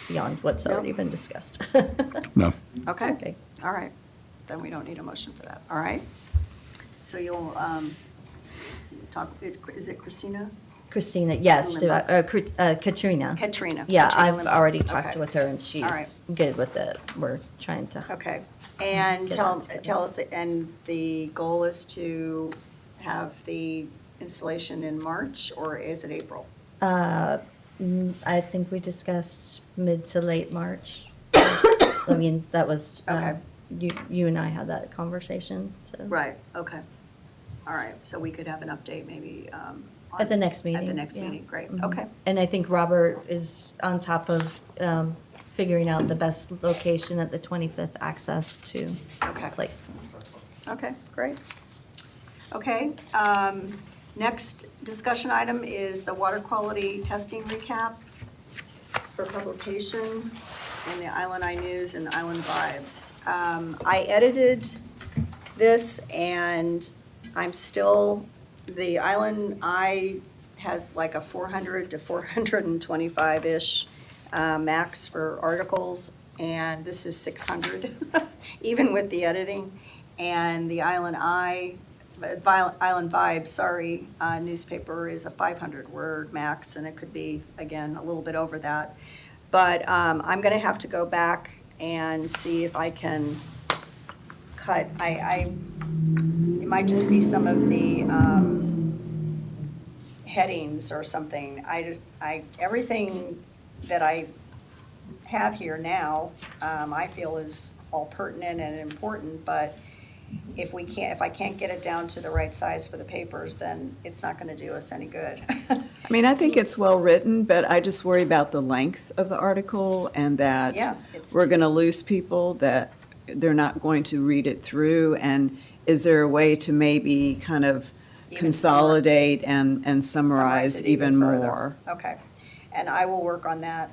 beyond what's already been discussed. No. Okay, Okay. all right. Then we don't need a motion for that, all right? So you'll talk, is it Christina? Christina, yes, Limbaugh. Katrina. Katrina. Yeah, Katrina I've Limbaugh. already talked Okay. with her and All right. she's good with it. We're trying to. Okay, and Get tell on to it. us, and the goal is to have the installation in March, or is it April? I think we discussed mid to late March. I mean, that was, Okay. you and I had that conversation, so. Right, okay. All right, so we could have an update maybe. At the next At the meeting, next yeah. meeting, great, Mhm. okay. And I think Robert is on top of figuring out the best location at the 25th access to Okay. place. Okay, great. Okay, next discussion item is the water quality testing recap for publication in the Island Eye News and Island Vibes. I edited this, and I'm still, the Island Eye has like a 400 to 425-ish max for articles, and this is 600, even with the editing. And the Island Eye, Island Vibe, sorry, newspaper is a 500-word max, and it could be, again, a little bit over that. But I'm going to have to go back and see if I can cut, it might just be some of the headings or something. Everything that I have here now, I feel is all pertinent and important, but if I can't get it down to the right size for the papers, then it's not gonna do us any good. I mean, I think it's well-written, but I just worry about the length of the article and that Yeah, it's we're too- going to lose people, that they're not going to read it through. And is there a way to maybe kind of Even consolidate and summarize it even further. more? Okay, and I will work on that.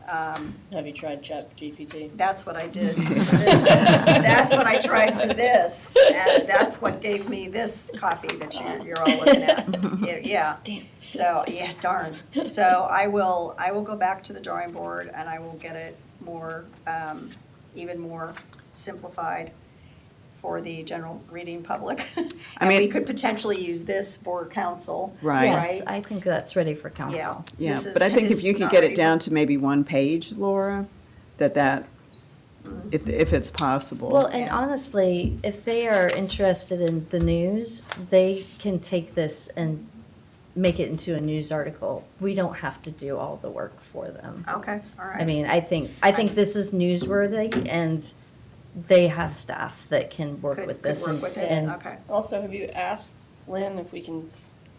Have you tried ChatGPT? That's what I did. for this. That's what I tried for this, and that's what gave me this copy that you're all looking at. Yeah. Damn. So, yeah, darn. So I will go back to the drawing board and I will get it more, even more simplified for the general reading public. And we mean- could potentially use this for council. Right. Yes, Right? I think that's ready for Yeah. council. Yeah, This but I think is if you could not get ready it for- down to maybe one page, Laura, if it's possible. Well, and Yeah. honestly, if they are interested in the news, they can take this and make it into a news article. We don't have to do all the work for them. Okay, all right. I mean, I think this is newsworthy, and they have staff that can work Could- with could this. work and- with it, and okay. Also, have you asked Lynn if we can,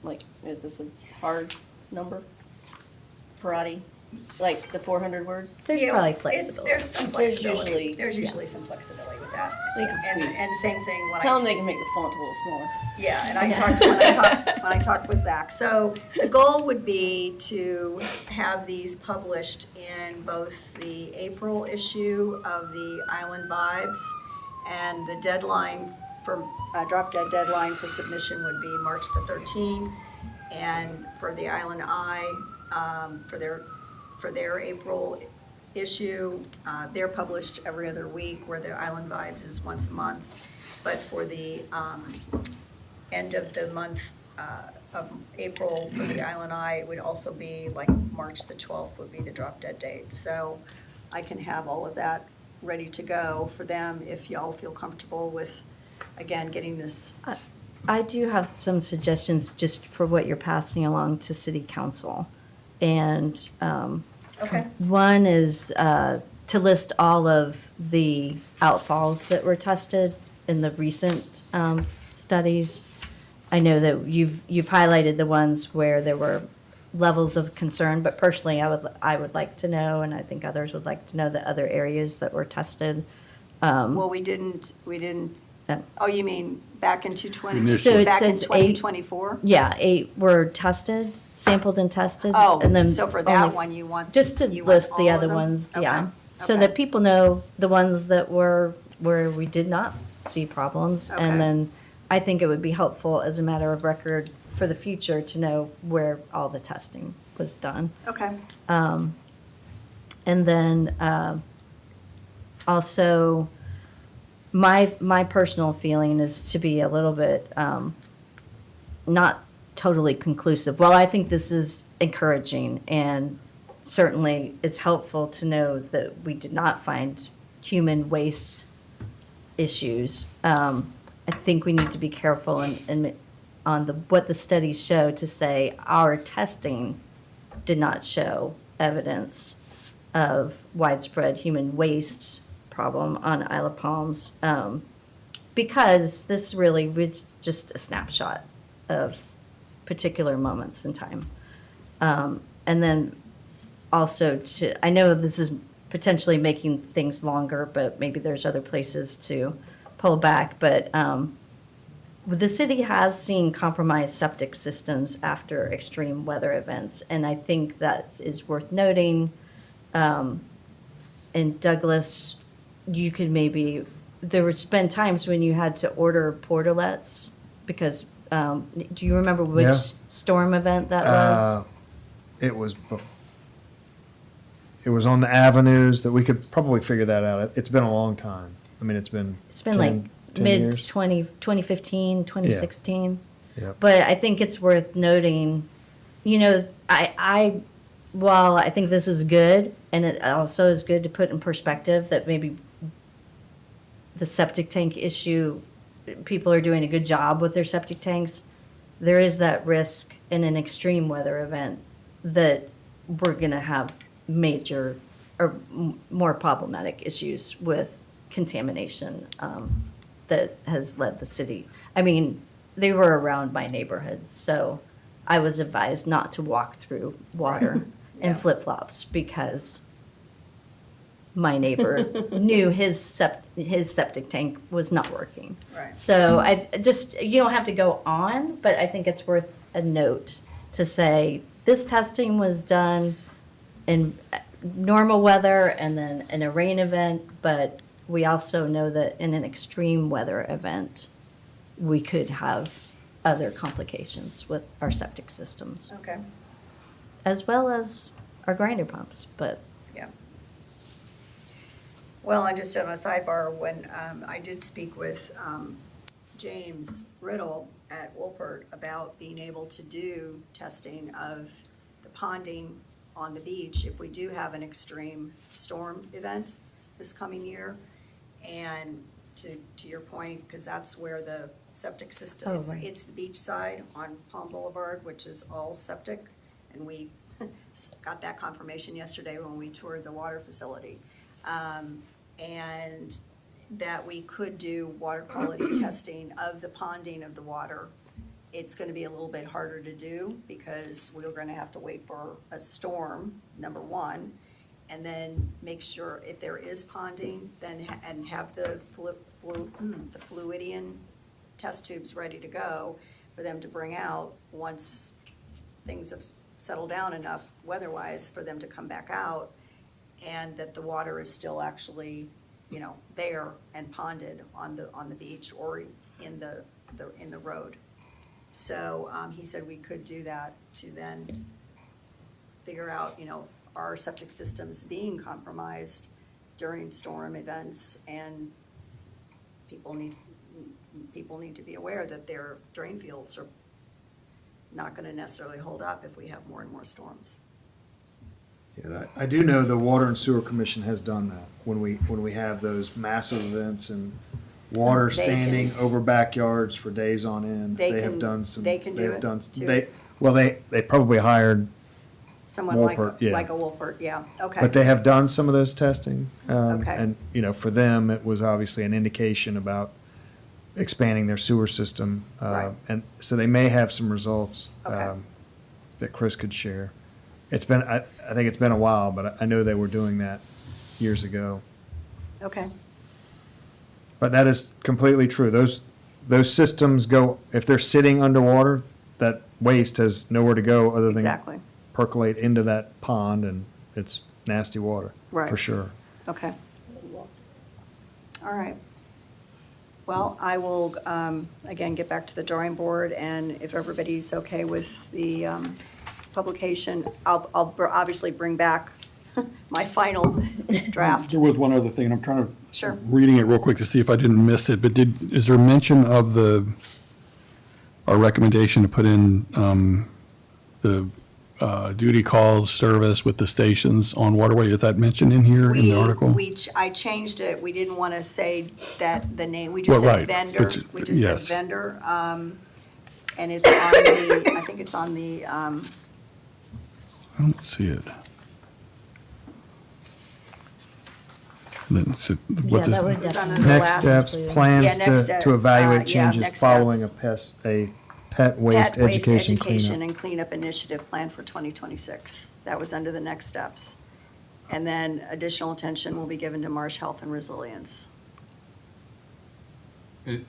like, is this a hard number? Karate, like the 400 words? There's Yeah, probably it's- flexibility. There's some There's flexibility. usually- There's usually some flexibility with that. They can And, squeeze. and same thing when Tell them they can make the font a little smaller. Yeah, and when I talked with Zach. So the goal would be to have these published in both the April issue of the Island Vibes, and the deadline for, drop dead deadline for submission would be March the 13th. And for the Island Eye, for their April issue, they're published every other week, where the Island Vibes is once a month. But for the end of the month of April for the Island Eye, it would also be like March the 12th would be the drop dead date. So I can have all of that ready to go for them if y'all feel comfortable with, again, getting this. I do have some suggestions just for what you're passing along to city council. And Okay. one is to list all of the outfalls that were tested in the recent studies. I know that you've highlighted the ones where there were levels of concern, but personally, I would like to know, and I think others would like to know, the other areas that were tested. Well, we didn't, Uh, oh, you mean back in 220? Initially. So it Back in says 2024? Yeah, 8 were tested, sampled and tested. Oh, and then so for that only- one, you want. Just to you want list the all of other them? ones, Okay, yeah. So okay. that people know the ones that were, where we did not see problems. Okay. And then I think it would be helpful as a matter of record for the future to know where all the testing was done. Okay, And then also, my personal feeling is to be a little bit not totally conclusive. While I think this is encouraging, and certainly it's helpful to know that we did not find human waste issues, I think we need to be careful on what the studies show, to say our testing did not show evidence of widespread human waste problem on Isle of Palms, because this really was just a snapshot of particular moments in time. And then also I know this is potentially making things longer, but maybe there's other places to pull back, but the city has seen compromised septic systems after extreme weather events, and I think that is worth noting. In Douglas, you could maybe there was been times when you had to order portalets because, do you remember which Yeah. storm event that was? It was, it was on the avenues that we could probably figure that out. It's been a long time. I mean, it's been. It's been 10 like 10 mid years. 2015, 2016. Yep. But I think it's worth noting, you know, while I think this is good, and it also is good to put in perspective that maybe the septic tank issue, people are doing a good job with their septic tanks. There is that risk in an extreme weather event that we're gonna have major or more problematic issues with contamination that has led the city. I mean, they were around my neighborhood, so I was advised not to walk through water Yeah. in flip-flops because my neighbor knew his septic tank was not working. Right. So I just, you don't have to go on, but I think it's worth a note to say, this testing was done in normal weather and then in a rain event, but we also know that in an extreme weather event, we could have other complications with our septic systems, Okay, as well as our grinder pumps, but yeah. Well, and just on a sidebar, when I did speak with James Riddle at Wolpert about being able to do testing of the ponding on the beach if we do have an extreme storm event this coming year. And to your point, because that's where the septic system, Oh, it's, right. it's the beach side on Palm Boulevard, which is all septic. And we got that confirmation yesterday when we toured the water facility. And that we could do water quality testing of the ponding of the water. It's gonna be a little bit harder to do because we're gonna have to wait for a storm, number one, and then make sure if there is ponding, then, and have the the Fluidian test tubes ready to go for them to bring out once things have settled down enough weather-wise for them to come back out, and that the water is still actually, you know, there and ponded on the beach or in the road. So, he said we could do that to then figure out, you know, our septic systems being compromised during storm events, and people need to be aware that their drain fields are not gonna necessarily hold up if we have more and more storms. Yeah, I do know the Water and Sewer Commission has done that when we have those massive events and water They can- standing over backyards for days on end. They have can- done some. they can do have it, done- too. They probably hired, Someone like, Wolpert, yeah. like a Wolpert, yeah, okay. but they have done some of those testing. Okay. And, you know, for them, it was obviously an indication about expanding their sewer system. Right. And so they may have some results Okay. that Chris could share. It's been, I think it's been a while, but I know they were doing that years ago. Okay, But that is completely true. Those systems go, if they're sitting underwater, that waste has nowhere to go other than exactly, percolate into that pond, and it's nasty water, Right. for sure. okay. All right. Well, I will, again, get back to the drawing board, and if everybody's okay with the publication, I'll obviously bring back my final draft. There was one other thing, and I'm trying to. Sure. Reading it real quick to see if I didn't miss it, but is there mention of our recommendation to put in the duty calls service with the stations on waterway? Is that mentioned in here in the article? I changed it, we didn't want to say that the name, we just Well, said right, vendor, but- we just said yes. vendor. And it's on the, I think it's on the, I don't see it. What's yeah, this? that would It was under definitely. the Next last- steps, Yeah, plans next to step, evaluate yeah, changes next following steps. a pet waste Pet waste education education cleanup. and cleanup initiative plan for 2026. That was under the next steps. And then additional attention will be given to marsh health and resilience.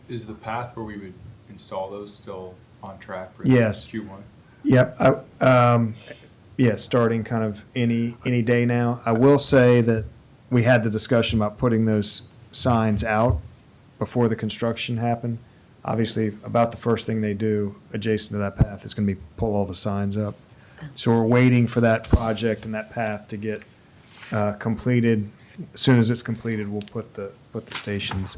Is the path where we would install those still on track for Yes. Q1? Yep, yeah, starting kind of any day now. I will say that we had the discussion about putting those signs out before the construction happened. Obviously, about the first thing they do adjacent to that path is going to be pull all the signs up. So we're waiting for that project and that path to get completed. As soon as it's completed, we'll put the stations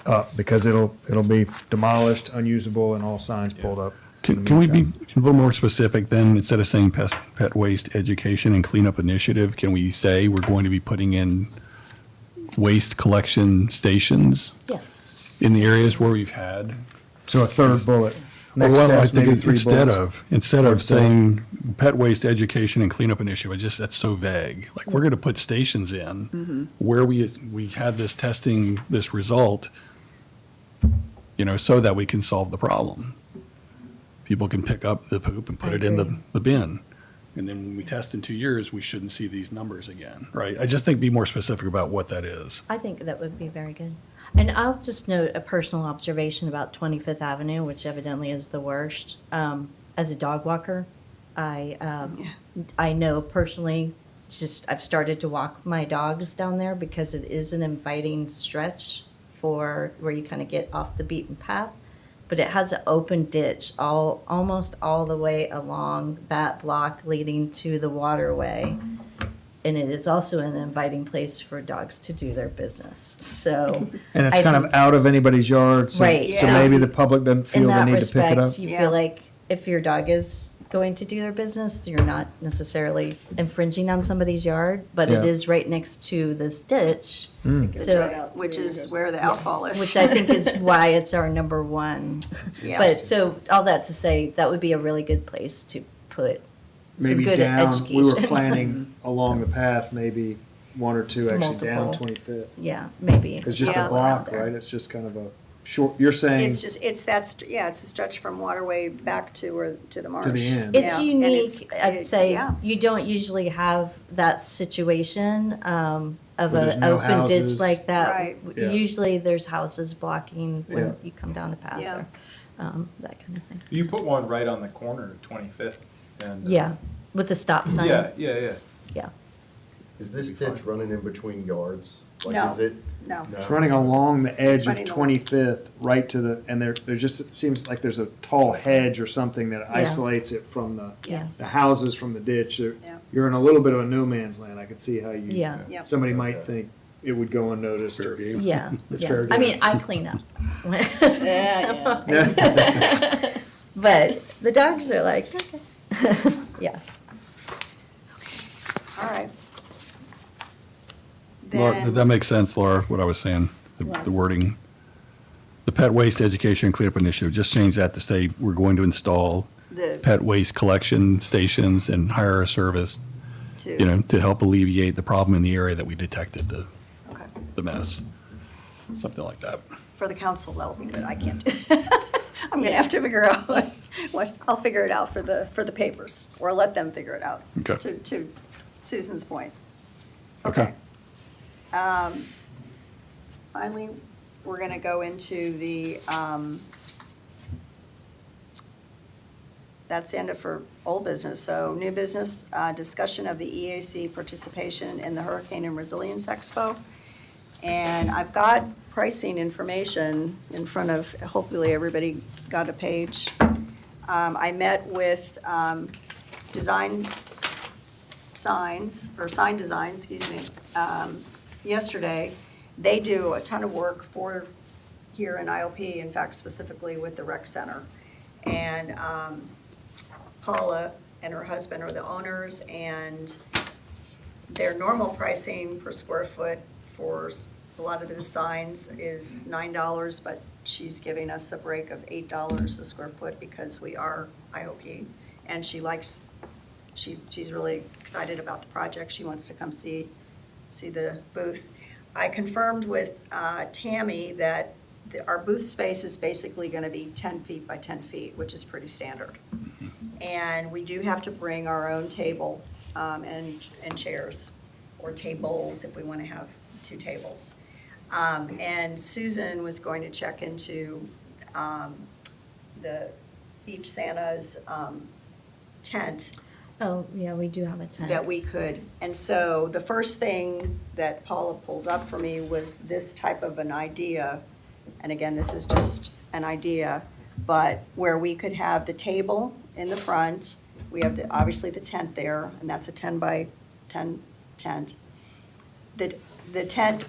up because it'll be demolished, unusable, and all signs pulled up. in the Can we be meantime. a little more specific then? Instead of saying pet waste education and cleanup initiative, can we say we're going to be putting in waste collection stations Yes. in the areas where we've had? So a third bullet. Next Well, I step's think maybe 3 instead bullets. of saying pet waste education and cleanup initiative, that's so vague. Like, we're going to put stations in where we had this testing, this result, so that we can solve the problem. People can pick up the poop and put I it in agree. the bin. And then when we test in 2 years, we shouldn't see these numbers again, right? I just think be more specific about what that is. I think that would be very good. And I'll just note a personal observation about 25th Avenue, which evidently is the worst. As a dog walker, I know personally, I've started to walk my dogs down there because it is an inviting stretch for where you kind of get off the beaten path. But it has an open ditch almost all the way along that block leading to the waterway. And it is also an inviting place for dogs to do their business. So. And it's I kind of think out of anybody's yard, so Right, so yeah. maybe the public doesn't in feel the that need to pick it up. respect, you Yeah. feel like if your dog is going to do their business, you're not necessarily infringing on somebody's yard, but it Yeah. is right next to this ditch. It's So- right out Which to- is where the outfall is. Which I think is why it's our number one. Yeah. But so all that to say, that would be a really good place to put some Maybe good down, education. we were planning along the path, maybe 1 or 2 actually down Multiple. 25th. Yeah, maybe. It's just Yeah. a block, There. right? It's just kind of a short, you're saying, It's just, it's a stretch from Waterway back to the marsh. end. It's Yeah, and unique, I'd say, yeah. you don't usually have that situation of Where there's an no open ditch houses. like that. Right. Yeah. Usually there's houses blocking Yeah. when you come down the path Yeah. or that kind of thing. You put one right on the corner of 25th and. Yeah, with the stop sign. Yeah, yeah, yeah. Yeah. Is this ditch running in between yards? Like, No. is it? No. it's running along the edge of running along. 25th, right to the, and there just it seems like there's a tall hedge or something that isolates it from the Yes. the houses from the ditch. Yeah. You're in a little bit of a no man's land. I could see how you, Yeah. Yeah. somebody might think it would go unnoticed. Fair or- game. Yeah, It's yeah. fair I game. mean, I clean up. Yeah, yeah. But the dogs are like, okay. Yeah. All right. Laura, Then- did that make sense, Laura, what I was saying, the Yes. wording? The pet waste education and cleanup initiative, just change that to say we're going to install The, pet waste collection stations and hire a service, to, to help alleviate the problem in the area that we detected okay. the mess. Something like that. For the council, that'll be good. I can't do. I'm gonna have to figure out what, I'll figure it out for the papers, or let them figure it out. Okay. To Susan's point. Okay. Finally, we're gonna go into the, that's the end of for old business. So new business, discussion of the EAC participation in the Hurricane and Resilience Expo. And I've got pricing information in front of, hopefully everybody got a page. I met with Design Signs, or Sign Design, excuse me, yesterday. They do a ton of work for here in IOP, in fact specifically with the rec center. And Paula and her husband are the owners, and their normal pricing per square foot for a lot of the signs is $9, but she's giving us a break of $8 a square foot because we are IOP. And she likes, she's really excited about the project. She wants to come see the booth. I confirmed with Tammy that our booth space is basically gonna be 10 feet by 10 feet, which is pretty standard. And we do have to bring our own table and chairs, or tables if we want to have 2 tables. And Susan was going to check into the Beach Santa's tent Oh, yeah, we do have a tent. that we could. And so the first thing that Paula pulled up for me was this type of an idea and again, this is just an idea, but where we could have the table in the front, we have obviously the tent there, and that's a 10 by 10 tent. The tent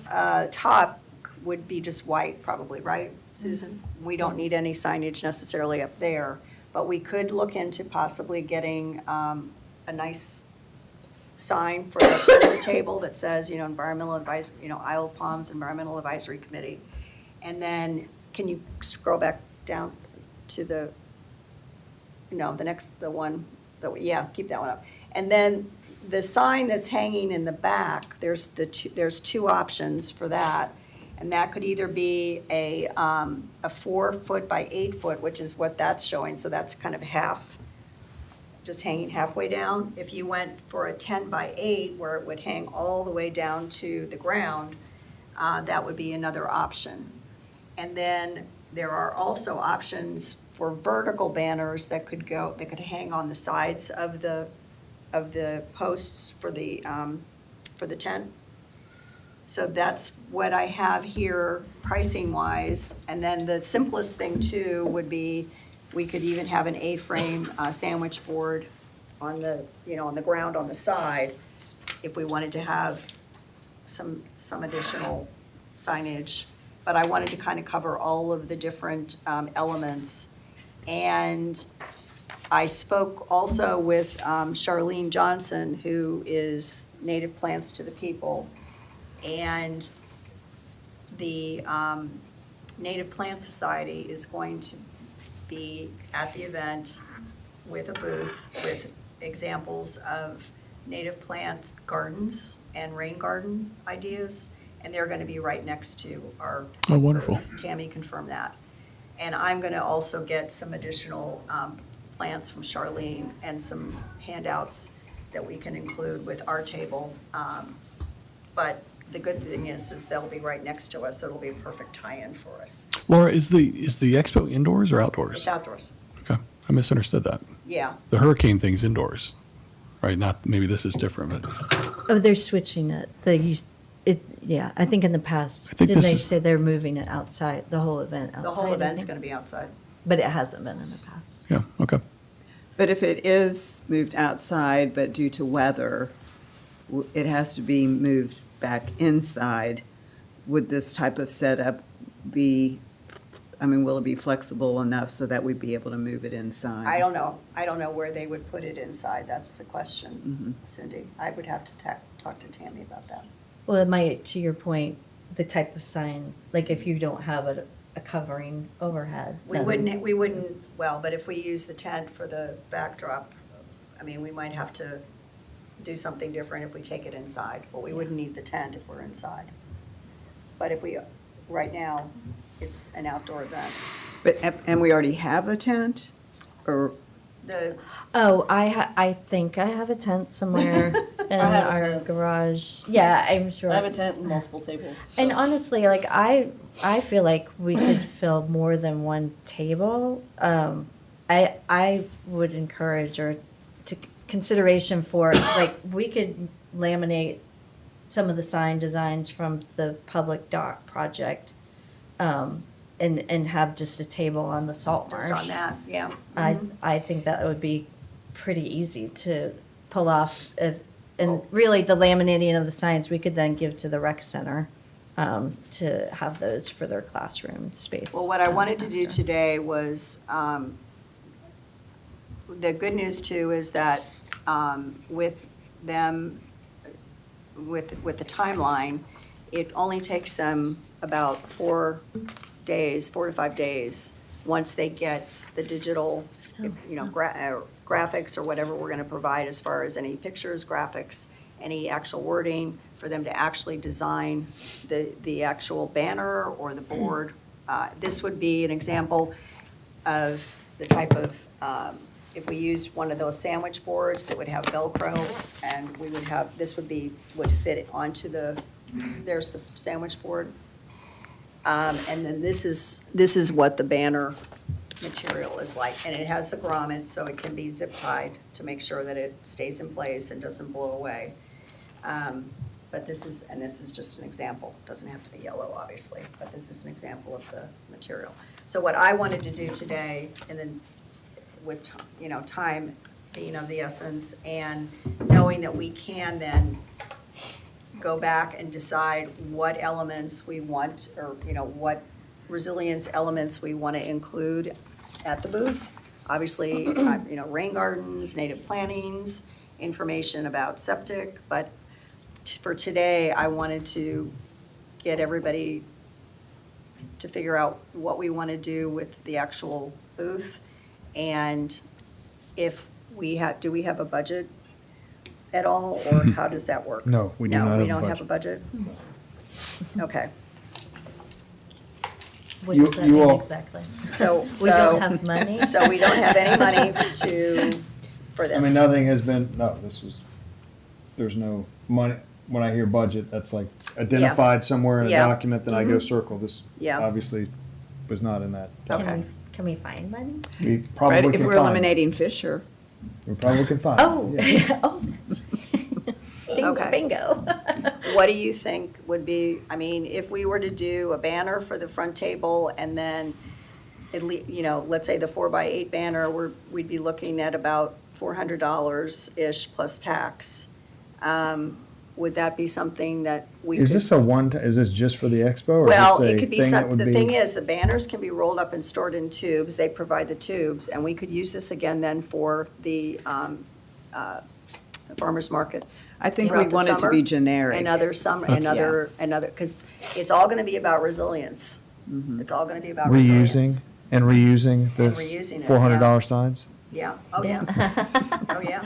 top would be just white probably, right, Susan? We don't need any signage necessarily up there, but we could look into possibly getting a nice sign for the front of the table that says, environmental advice, Isle of Palms Environmental Advisory Committee. And then, can you scroll back down to the one, keep that one up. And then the sign that's hanging in the back, there's two options for that. And that could either be a 4 foot by 8 foot, which is what that's showing, so that's kind of half, just hanging halfway down. If you went for a 10 by 8, where it would hang all the way down to the ground, that would be another option. And then there are also options for vertical banners that could hang on the sides of the posts for the tent. So that's what I have here pricing wise. And then the simplest thing too would be, we could even have an A-frame sandwich board on the, on the ground on the side, if we wanted to have some additional signage. But I wanted to kind of cover all of the different elements. And I spoke also with Charlene Johnson, who is Native Plants to the People. And the Native Plant Society is going to be at the event with a booth with examples of native plant gardens and rain garden ideas. And they're going to be right next to our. Oh, wonderful. booth. Tammy confirmed that. And I'm going to also get some additional plants from Charlene and some handouts that we can include with our table. But the good thing is they'll be right next to us, so it'll be a perfect tie-in for us. Laura, is the expo indoors or outdoors? It's outdoors. Okay, I misunderstood that. Yeah. The hurricane thing's indoors, right? Not, maybe this is different, but Oh, they're switching it. Yeah, I think in the past, I think didn't this they is- say they're moving it outside, the whole event outside? The whole I event's think? going to be outside. But it hasn't been in the past. yeah, okay. But if it is moved outside, but due to weather, it has to be moved back inside, would this type of setup be, will it be flexible enough so that we'd be able to move it inside? I don't know. I don't know where they would put it inside. That's the question, Cindy. I would have to talk to Tammy about that. Well, it might, to your point, the type of sign, like if you don't have a covering overhead. We then- wouldn't, well, but if we use the tent for the backdrop, we might have to do something different if we take it inside. Well, we wouldn't need the tent if we're inside. But if we, right now, it's an outdoor event. But, and we already have a tent? Or, Oh, I think I have a tent somewhere in I have a our tent. garage. Yeah, I'm sure. I have a tent and multiple tables. And so- honestly, like I feel like we could fill more than one table. I would encourage or to consideration for like we could laminate some of the sign designs from the public dock project, and have just a table on the salt marsh. Just on that, yeah. I think that would be pretty easy to pull off. And really, the laminating of the signs, we could then give to the rec center to have those for their classroom space. Well, what I wanted to do today was, the good news too is that with them, with the timeline, it only takes them about 4 to 5 days, once they get the digital, graphics or whatever we're going to provide as far as any pictures, graphics, any actual wording, for them to actually design the actual banner or the board. This would be an example of the type of, if we used one of those sandwich boards that would have Velcro, and we would have, would fit onto there's the sandwich board. And then this is what the banner material is like, and it has the grommet, so it can be zip tied to make sure that it stays in place and doesn't blow away. but this is just an example. Doesn't have to be yellow, obviously, but this is an example of the material. So what I wanted to do today, and then with, time being of the essence, and knowing that we can then go back and decide what elements we want, or, what resilience elements we want to include at the booth. Obviously, rain gardens, native plantings, information about septic, but for today, I wanted to get everybody to figure out what we want to do with the actual booth, and if do we have a budget at all, or how does that work? No, we do not have a No, we don't have a budget. budget? Okay, What You- does that you mean all- exactly? so. We don't have money? So we don't have any money for I this. mean, nothing has been, there's no money, when I hear budget, that's like identified somewhere in a Yeah. document, then I go circle. This Yeah. obviously was not in that. Okay. Can we find money? We Right, probably if can we're find. eliminating Fisher. We probably can find. Oh, yeah. oh, that's bingo, Okay. bingo. What do you think would be, if we were to do a banner for the front table, and then let's say the 4x8 banner, we'd be looking at about $400-ish plus tax. Would that be something that we could? Is this is this just for the expo, or Well, is it this a could be thing that some, would the be? thing is, the banners can be rolled up and stored in tubes. They provide the tubes, and we could use this again then for the farmers markets. I think throughout we the want it to summer, be generic. Yes. Because it's all gonna be about resilience. Mm-hmm. It's all gonna be about resilience. Reusing and reusing the And reusing it, $400 signs? Yeah, oh, yeah, oh, yeah.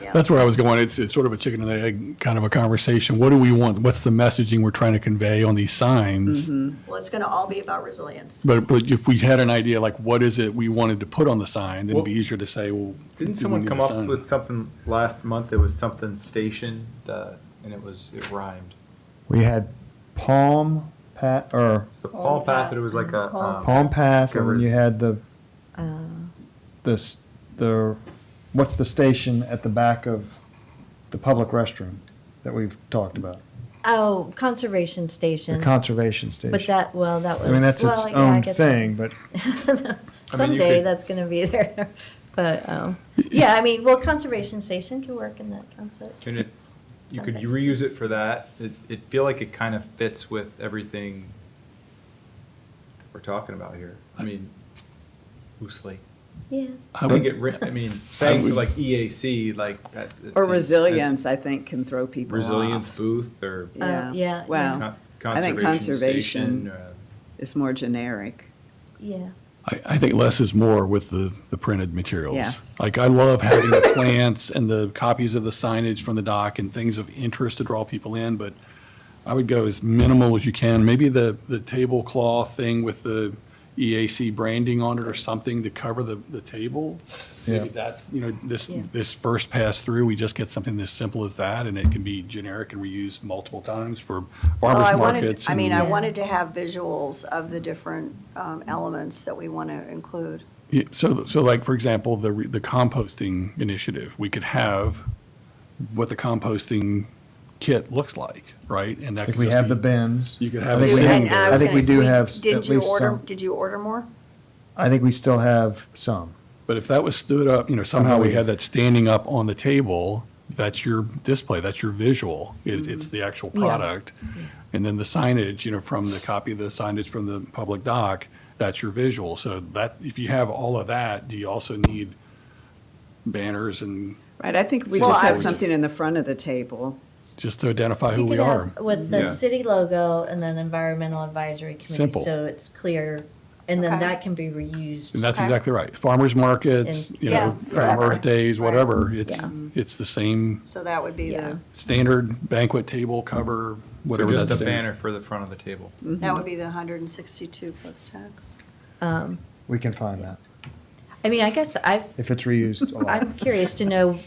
Yeah. That's where I was going. It's sort of a chicken and egg kind of a conversation. What do we want? What's the messaging we're trying to convey on these signs? Well, it's gonna all be about resilience. But if we had an idea, like what is it we wanted to put on the sign, then it'd be Well, easier to say, well. do Didn't we someone need come a up sign? with something last month? It was something station, and it rhymed. We had Palm Pat, or It's the Paul Path, but it was like a, Palm Path, and then you had the, Uh, what's the station at the back of the public restroom that we've talked about? Oh, conservation station. The conservation station. But that was. I mean, that's its well, yeah, I own guess- thing, but Someday could- that's gonna be there, but, conservation station could work in that concept. and you could Context. reuse it for that. It feel like it kind of fits with everything we're talking about here. Loosely. Yeah. I think saying so like EAC, like that. it Or seems- resilience, I think, can throw people off. Resilience booth or Yeah. Well, I think conservation conservation- station. it's more generic. Yeah. I think less is more with the printed materials. Yes. Like, I love having the plants and the copies of the signage from the dock and things of interest to draw people in, but I would go as minimal as you can. Maybe the tablecloth thing with the EAC branding on it or something to cover the table. Maybe Yeah. that's, Yeah. this first pass through, we just get something as simple as that, and it can be generic and reused multiple times for farmers markets. I Yeah. wanted to have visuals of the different elements that we want to include. Yeah, so like, for example, the composting initiative, we could have what the composting kit looks like, right? And that I think could we just have be- the bins. You could I have think a we single. have- And I was think we gonna- do have did at you least order? some. Did you order more? I think we still have some. But if that was stood up, somehow we had that standing up on the table, that's your display, that's your visual. It's the actual Yeah. product. And then the signage, from the copy of the signage from the public dock, that's your visual. So that, if you have all of that, do you also need banners and Right, I think we Well, just I have was- something in the front of the table. just to identify who You we could are? have with the Yeah. city logo and then environmental advisory committee, Simple. so it's clear, and then Okay. that can be reused. And that's Okay. exactly right. Farmers markets, And- yeah, farm whatever. Earth days, Right. whatever. Yeah. It's the same So that would be Yeah. the, standard banquet table cover, So whatever just that's. a banner for the front of the table. that would be the 162 plus tax. We can find that, I guess if it's reused a lot. I'm curious to know,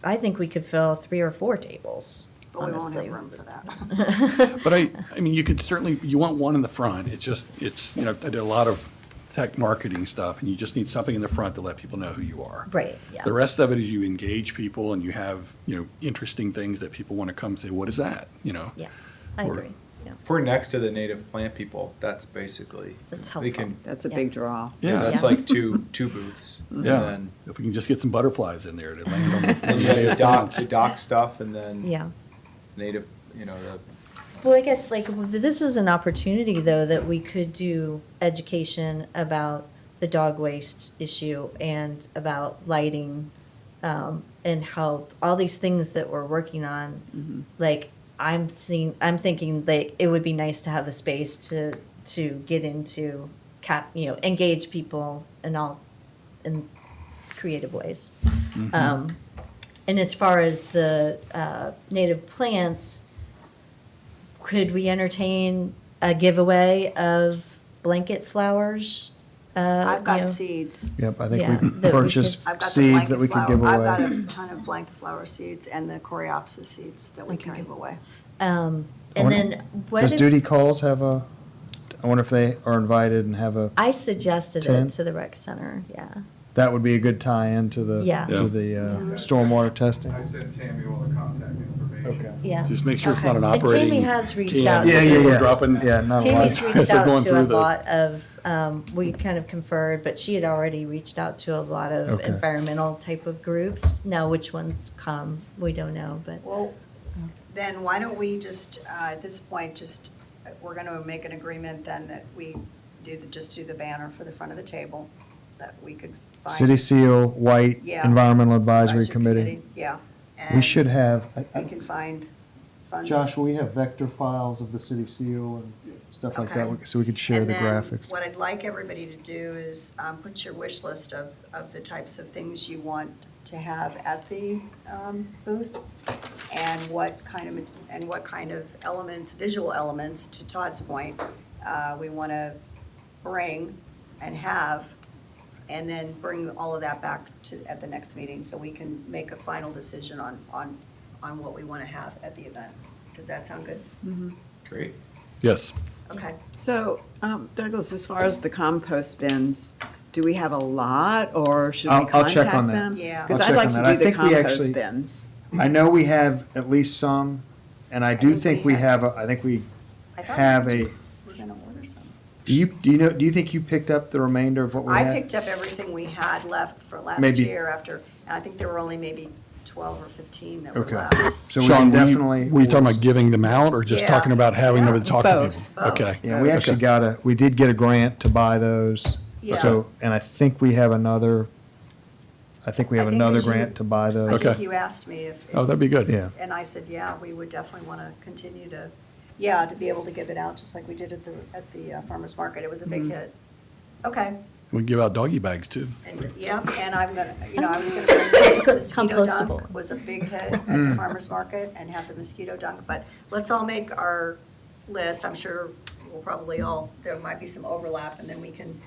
I think we could fill 3 or 4 tables, But we won't honestly. have room for that. But you could certainly, you want one in the front. It's just, I did a lot of tech marketing stuff, and you just need something in the front to let people know who you are. Right, yeah. The rest of it is you engage people and you have, interesting things that people want to come say, what is that, Yeah, I Or- agree, yeah. If we're next to the native plant people, that's basically, That's they helpful. can, That's a Yeah. big draw. Yeah. that's Yeah. like two booths. And Yeah, then if we can just get some butterflies in there to land on the and then the native dock, plants. the dock stuff and then Yeah. native, the, Well, I guess like this is an opportunity though that we could do education about the dog waste issue and about lighting, and how all these things that we're working on, like I'm thinking like it would be nice to have the space to get into engage people in creative ways. And as far as the native plants, could we entertain a giveaway of blanket flowers? I've you got know? seeds. Yep, I Yeah, think we that we purchased I've got the seeds blanket that we could flower. give away. I've got a ton of blanket flower seeds and the coreopsis seeds that we can Okay. give away. And wonder- then what Does if, Duty Calls have I wonder if they are invited and have I suggested it Tent? to the rec center, yeah. that would be a good tie-in to the, Yes. to the stormwater testing. I sent Tammy all the contact information. Okay. Yeah. Just make sure it's not an And operating. Tammy has reached can out that Yeah, to- yeah, we're yeah. Dropping. Yeah, not a lot. Tammy's reached As they're out going to a through the- lot of, we kind of conferred, but she had already reached out to a lot of Okay. environmental type of groups. Now, which ones come, we don't know, but. Well, then why don't we just, at this point, we're gonna make an agreement then that we just do the banner for the front of the table, that we could find. City Seal, White, Yeah. Environmental Advisory Committee. Yeah. We And should have, We can find funds. Josh, will we have vector files of the City Seal and stuff like that, Okay. so we could share And the then graphics? what I'd like everybody to do is put your wish list of the types of things you want to have at the booth, and what kind of elements, visual elements, to Todd's point, we want to bring and have, and then bring all of that back at the next meeting, so we can make a final decision on what we want to have at the event. Does that sound good? great. Yes. Okay. So, Douglas, as far as the compost bins, do we have a lot, or should we I'll contact check on that. them? Yeah. Because I'll I'd check like on to that. I do the think we compost actually- bins. I know we have at least some, and I do think think we we had- have, I think we I thought have we a, said we're gonna order some. do you think you picked up the remainder of what we I had? picked up everything we had left for last Maybe. year after, and I think there were only maybe 12 or 15 that were Okay. left. So we Sean, can were you- definitely. Were you talking about giving them out or just Yeah. talking about having them to talk to Both. people? Okay. Yeah, we actually we did get a grant to buy those. Yeah. So, and I think we have another as you- grant to buy I those. Okay. think you asked me if. Oh, that'd be good. Yeah. And I said, yeah, we would definitely want to continue to, to be able to give it out, just like we did at the farmer's market. It was a big hit. Okay, We can give out doggy bags too. and, and I'm gonna, I was gonna bring the mosquito Compostable. dunk, was a big hit at the farmer's market, and have the mosquito dunk, but let's all make our list. I'm sure we'll probably there might be some overlap, and then we can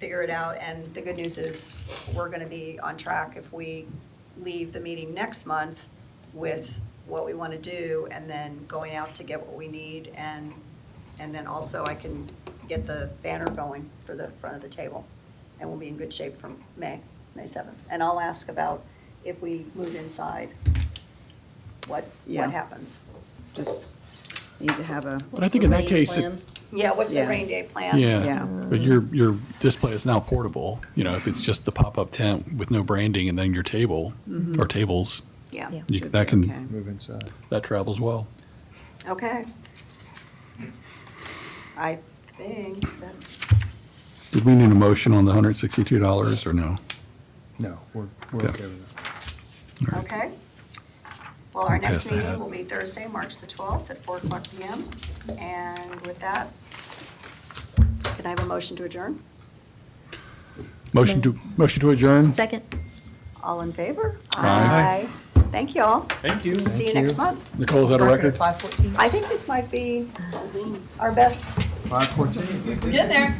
figure it out. And the good news is, we're gonna be on track if we leave the meeting next month with what we wanna do, and then going out to get what we need, and then also I can get the banner going for the front of the table, and we'll be in good shape from May 7th. And I'll ask about if we move inside, what Yeah. happens. Just need to have a, But I think in that case, Yeah, what's the Yeah. rain day plan? yeah, Yeah. but your display is now portable. If it's just the pop-up tent with no branding and then your table or tables, Yeah, Yeah. you- Should that be can, okay. Move inside. that travels well. okay. I think that's, Did we need a motion on the $162 or no? No, we're Okay. okay with that. okay. Well, our I'll next pass that. meeting will be Thursday, March the 12th at 4:00 PM. And with that, can I have a motion to adjourn? Motion to adjourn? Second. All in favor? Aye. Thank you all. Thank you. See you next month. Nicole, is that a record? 5:14. I think this might be our best. 5:14. Get in there.